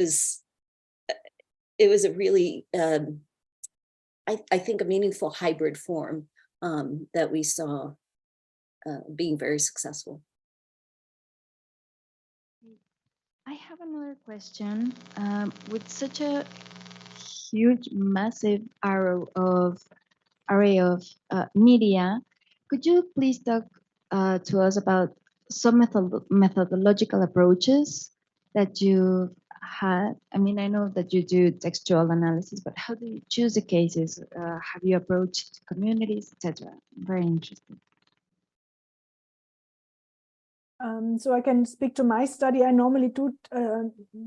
was a really, I think, a meaningful hybrid form that we saw being very successful. I have another question. With such a huge, massive array of media, could you please talk to us about some methodological approaches that you had? I mean, I know that you do textual analysis, but how do you choose the cases? Have you approached communities, etc.? I'm very interested. So I can speak to my study. I normally do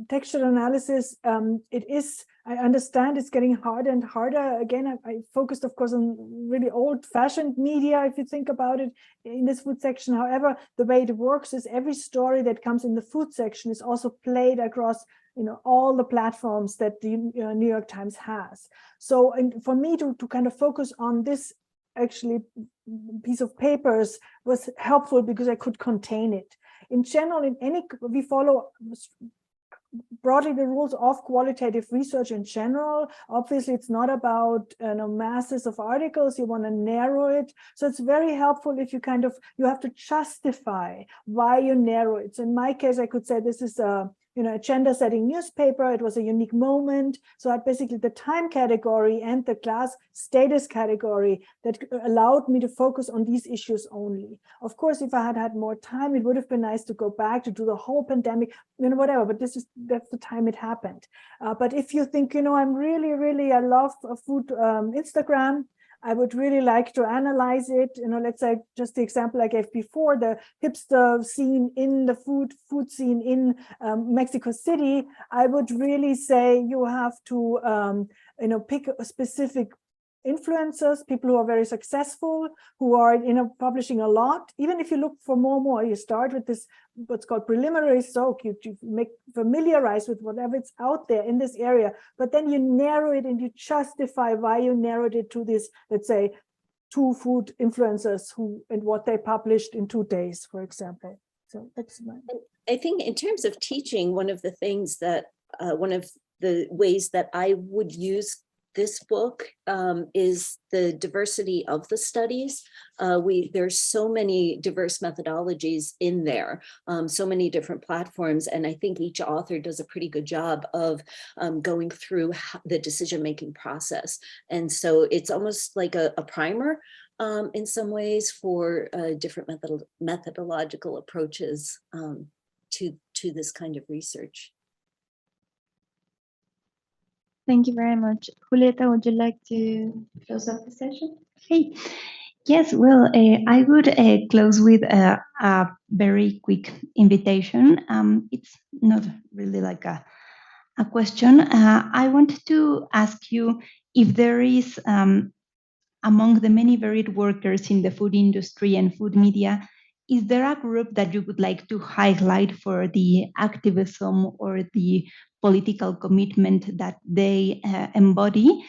textual analysis. I understand it's getting harder and harder. Again, I focused, of course, on really old-fashioned media, if you think about it, in this food section. However, the way it works is every story that comes in the food section is also played across, all the platforms that the New York Times has. So, and for me to kind of focus on this actually piece of papers was helpful because I could contain it. In general, we follow broadly the rules of qualitative research in general. Obviously, it's not about masses of articles. You want to narrow it. So it's very helpful if you you have to justify why you narrow it. So in my case, I could say this is a agenda-setting newspaper. It was a unique moment. So I had basically the time category and the class status category that allowed me to focus on these issues only. Of course, if I had had more time, it would have been nice to go back to do the whole pandemic, whatever, but that's the time it happened. But if you think, I love food Instagram, I would really like to analyze it. Let's say just the example I gave before, the hipster scene in the food scene in Mexico City. I would really say you have to, pick a specific influencers, people who are very successful, who are publishing a lot. Even if you look for more, you start with this what's called preliminary soak. You familiarize with whatever it's out there in this area, but then you narrow it and you justify why you narrowed it to this, let's say, 2 food influencers and what they published in 2 days, for example. So that's I think in terms of teaching, one of the things that one of the ways that I would use this book is the diversity of the studies. There's so many diverse methodologies in there, so many different platforms, and I think each author does a pretty good job of going through the decision-making process. And so it's almost like a primer in some ways for different methodological approaches to this kind of research. Thank you very much. Julieta, would you like to close up the session? Okay. Yes, well, I would close with a very quick invitation. It's not really like a question. I want to ask you if there is, among the many varied workers in the food industry and food media, is there a group that you would like to highlight for the activism or the political commitment that they embody?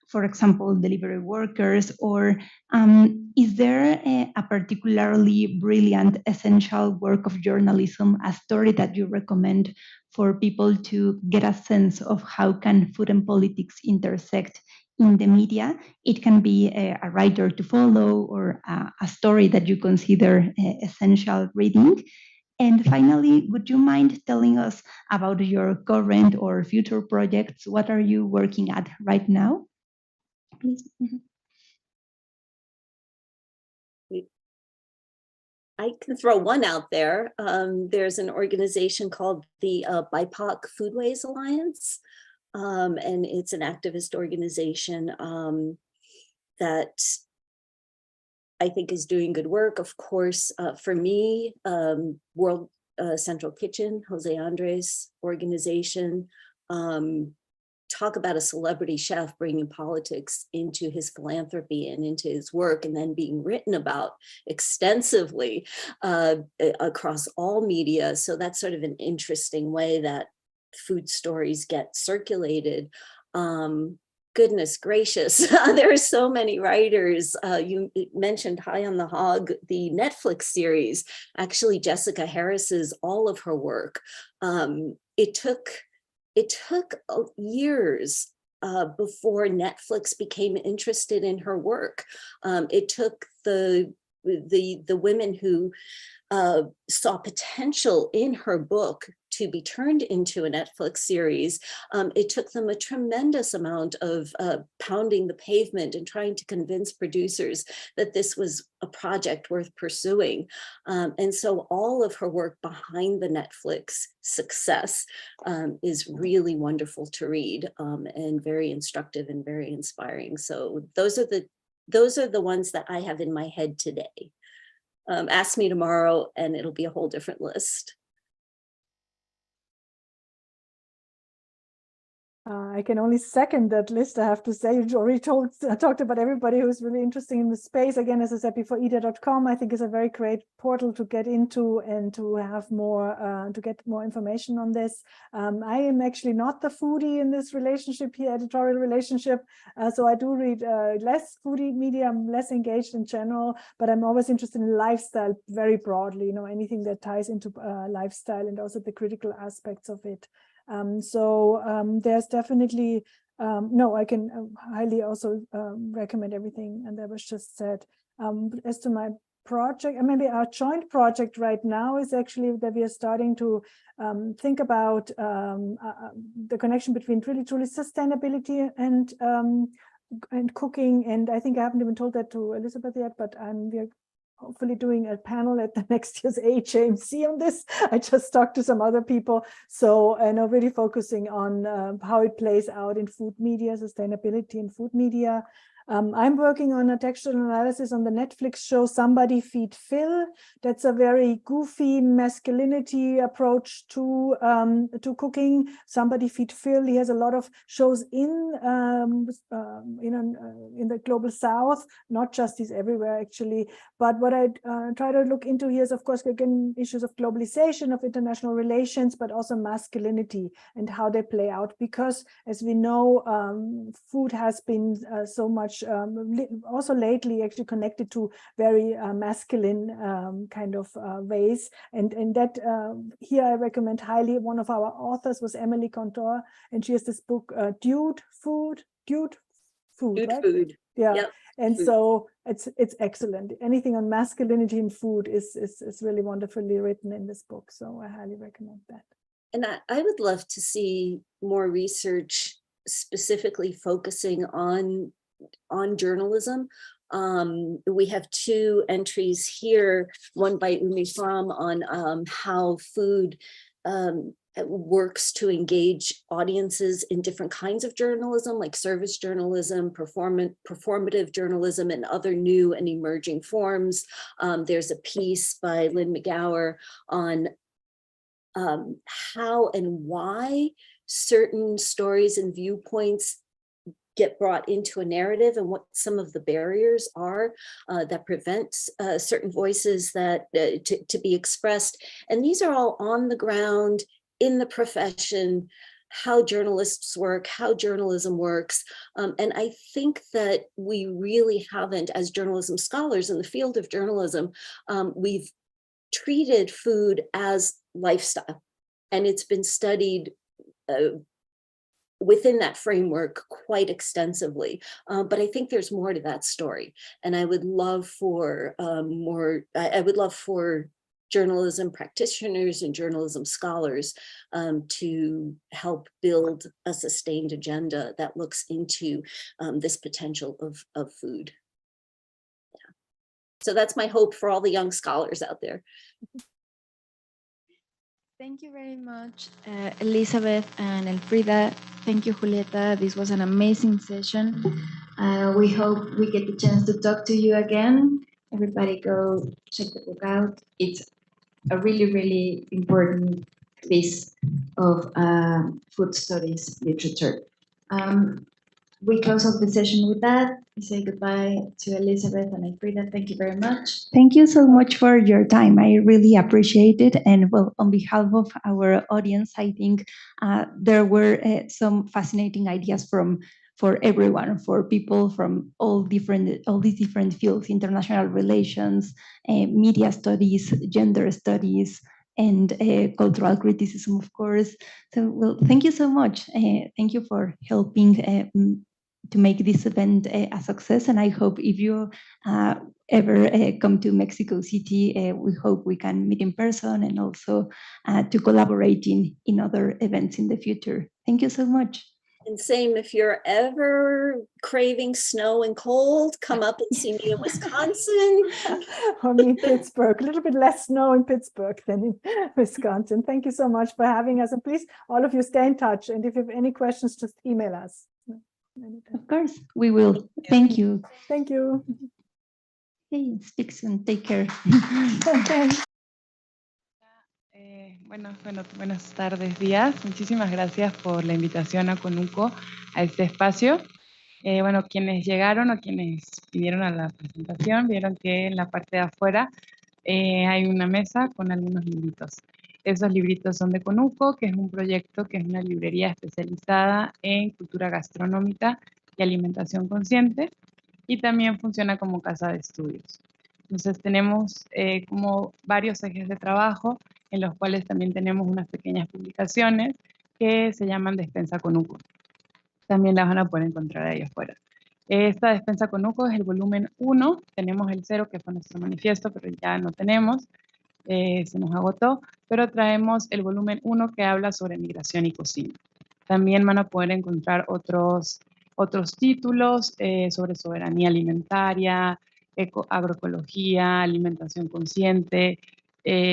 For example, delivery workers, or is there a particularly brilliant, essential work of journalism, a story that you recommend for people to get a sense of how can food and politics intersect in the media? It can be a writer to follow or a story that you consider essential reading. And finally, would you mind telling us about your current or future projects? What are you working at right now? Please. I can throw one out there. There's an organization called the BIPOC Foodways Alliance, and it's an activist organization that I think is doing good work. Of course, for me, World Central Kitchen, Jose Andres organization, talk about a celebrity chef bringing politics into his philanthropy and into his work, and then being written about extensively across all media. So that's sort of an interesting way that food stories get circulated. Goodness gracious, there are so many writers. You mentioned High on the Hog, the Netflix series. Actually, Jessica Harris's, all of her work. It took years before Netflix became interested in her work. It took the the women who saw potential in her book to be turned into a Netflix series, it took them a tremendous amount of pounding the pavement and trying to convince producers that this was a project worth pursuing. And so all of her work behind the Netflix success is really wonderful to read, and very instructive and very inspiring. So those are the ones that I have in my head today. Ask me tomorrow and it'll be a whole different list. I can only second that list, I have to say. You already talked about everybody who's really interested in the space. Again, as I said before, ida.com, I think, is a very great portal to get into and to have more, to get more information on this. I am actually not the foodie in this relationship here, editorial relationship. So I do read less foodie media, I'm less engaged in general, but I'm always interested in lifestyle very broadly, you know, anything that ties into lifestyle and also the critical aspects of it. There's definitely, no, I can highly also recommend everything and that was just said. As to my project, maybe our joint project right now is actually that we are starting to think about the connection between really truly sustainability and cooking. And I think I haven't even told that to Elizabeth yet, but we're hopefully doing a panel at the next year's HMC on this. I just talked to some other people. So, and I'm really focusing on how it plays out in food media, sustainability in food media. I'm working on a textual analysis on the Netflix show Somebody Feed Phil. That's a very goofy masculinity approach to cooking. Somebody Feed Phil. He has a lot of shows in the global South, not just he's everywhere actually. But what I try to look into here is, of course, again, issues of globalization, of international relations, but also masculinity and how they play out. Because as we know, food has been so much also lately actually connected to very masculine kind of ways, and that here I recommend highly. One of our authors was Emily Contor, and she has this book Dude Food, right? Food. Yeah. Yep. And Food. so it's excellent. Anything on masculinity in food is really wonderfully written in this book, so I highly recommend that. And I would love to see more research specifically focusing on journalism. We have two entries here, one by Umi Fromm on how food works to engage audiences in different kinds of journalism, like service journalism, performative journalism, and other new and emerging forms. There's a piece by Lynn McGower on how and why certain stories and viewpoints get brought into a narrative and what some of the barriers are that prevent certain voices that to be expressed. And these are all on the ground in the profession, how journalists work, how journalism works. And I think that we really haven't, as journalism scholars in the field of journalism, we've treated food as lifestyle, and it's been studied within that framework quite extensively. But I think there's more to that story. And I would love for I would love for journalism practitioners and journalism scholars to help build a sustained agenda that looks into this potential of food. Yeah. So that's my hope for all the young scholars out there. Thank you very much, Elizabeth and Elfriede. Thank you, Julieta. This was an amazing session. We hope we get the chance to talk to you again. Everybody go check the book out. It's a really, really important piece of food studies literature. We close off the session with that. We say goodbye to Elizabeth and Elfriede. Thank you very much. Thank you so much for your time. I really appreciate it. And well, on behalf of our audience, I think there were some fascinating ideas for everyone, for people from all these different fields: international relations, media studies, gender studies, and cultural criticism, of course. So, well, thank you so much. Thank you for helping make this event a success. And I hope if you ever come to Mexico City, we hope we can meet in person and also to collaborate in other events in the future. Thank you so much. And same, if you're ever craving snow and cold, come up and see me in Wisconsin. Or me in Pittsburgh. A little bit less snow in Pittsburgh than in Wisconsin. Thank you so much for having us. And please, all of you, stay in touch. And if you have any questions, just email us. Of course, we will. Thank you. Thank you. Hey, speak soon. Take care. Thanks. Buenas tardes, días. Muchísimas gracias por la invitación a CONUCO a este espacio. Quienes llegaron o quienes vinieron a la presentación vieron que en la parte de afuera hay una mesa con algunos libritos. Esos libritos son de CONUCO, que es un proyecto que es una librería especializada en cultura gastronómica y alimentación consciente, y también funciona como casa de estudios. Entonces tenemos como varios ejes de trabajo, en los cuales también tenemos unas pequeñas publicaciones que se llaman Despensa CONUCO. También las van a poder encontrar ahí afuera. Esta Despensa CONUCO es el volumen 1, tenemos el 0 que fue nuestro manifiesto, pero ya no tenemos, se nos agotó, pero traemos el volumen 1 que habla sobre migración y cocina. También van a poder encontrar otros títulos sobre soberanía alimentaria, agroecología, alimentación consciente,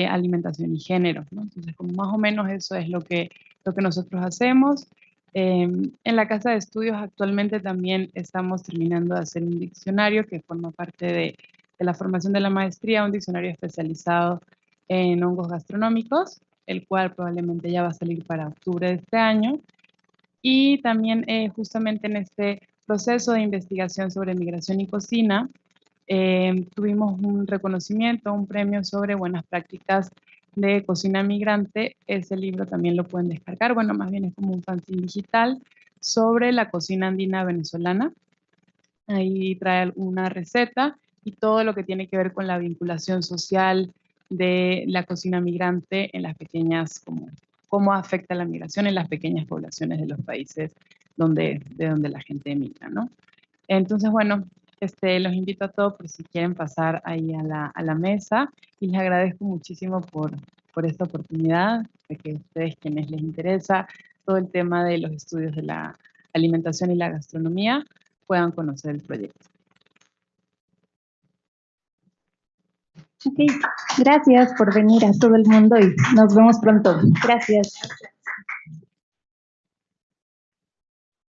alimentación y género, ¿no? Entonces, como más o menos eso es lo que nosotros hacemos. En la casa de estudios actualmente también estamos terminando de hacer un diccionario que forma parte de la formación de la maestría, un diccionario especializado en hongos gastronómicos, el cual probablemente ya va a salir para octubre de este año. Y también justamente en este proceso de investigación sobre migración y cocina, tuvimos un reconocimiento, un premio sobre buenas prácticas de cocina migrante. Ese libro también lo pueden descargar, bueno, más bien es como un fanzine digital sobre la cocina andina venezolana. Ahí trae una receta y todo lo que tiene que ver con la vinculación social de la cocina migrante en las pequeñas, cómo afecta la migración en las pequeñas poblaciones de los países de donde la gente emigra, ¿no? Entonces, bueno, los invito a todos por si quieren pasar ahí a la mesa, y les agradezco muchísimo por esta oportunidad, de que ustedes, quienes les interesa todo el tema de los estudios de la alimentación y la gastronomía, puedan conocer el proyecto. Ok, gracias por venir a todo el mundo y nos vemos pronto. Gracias.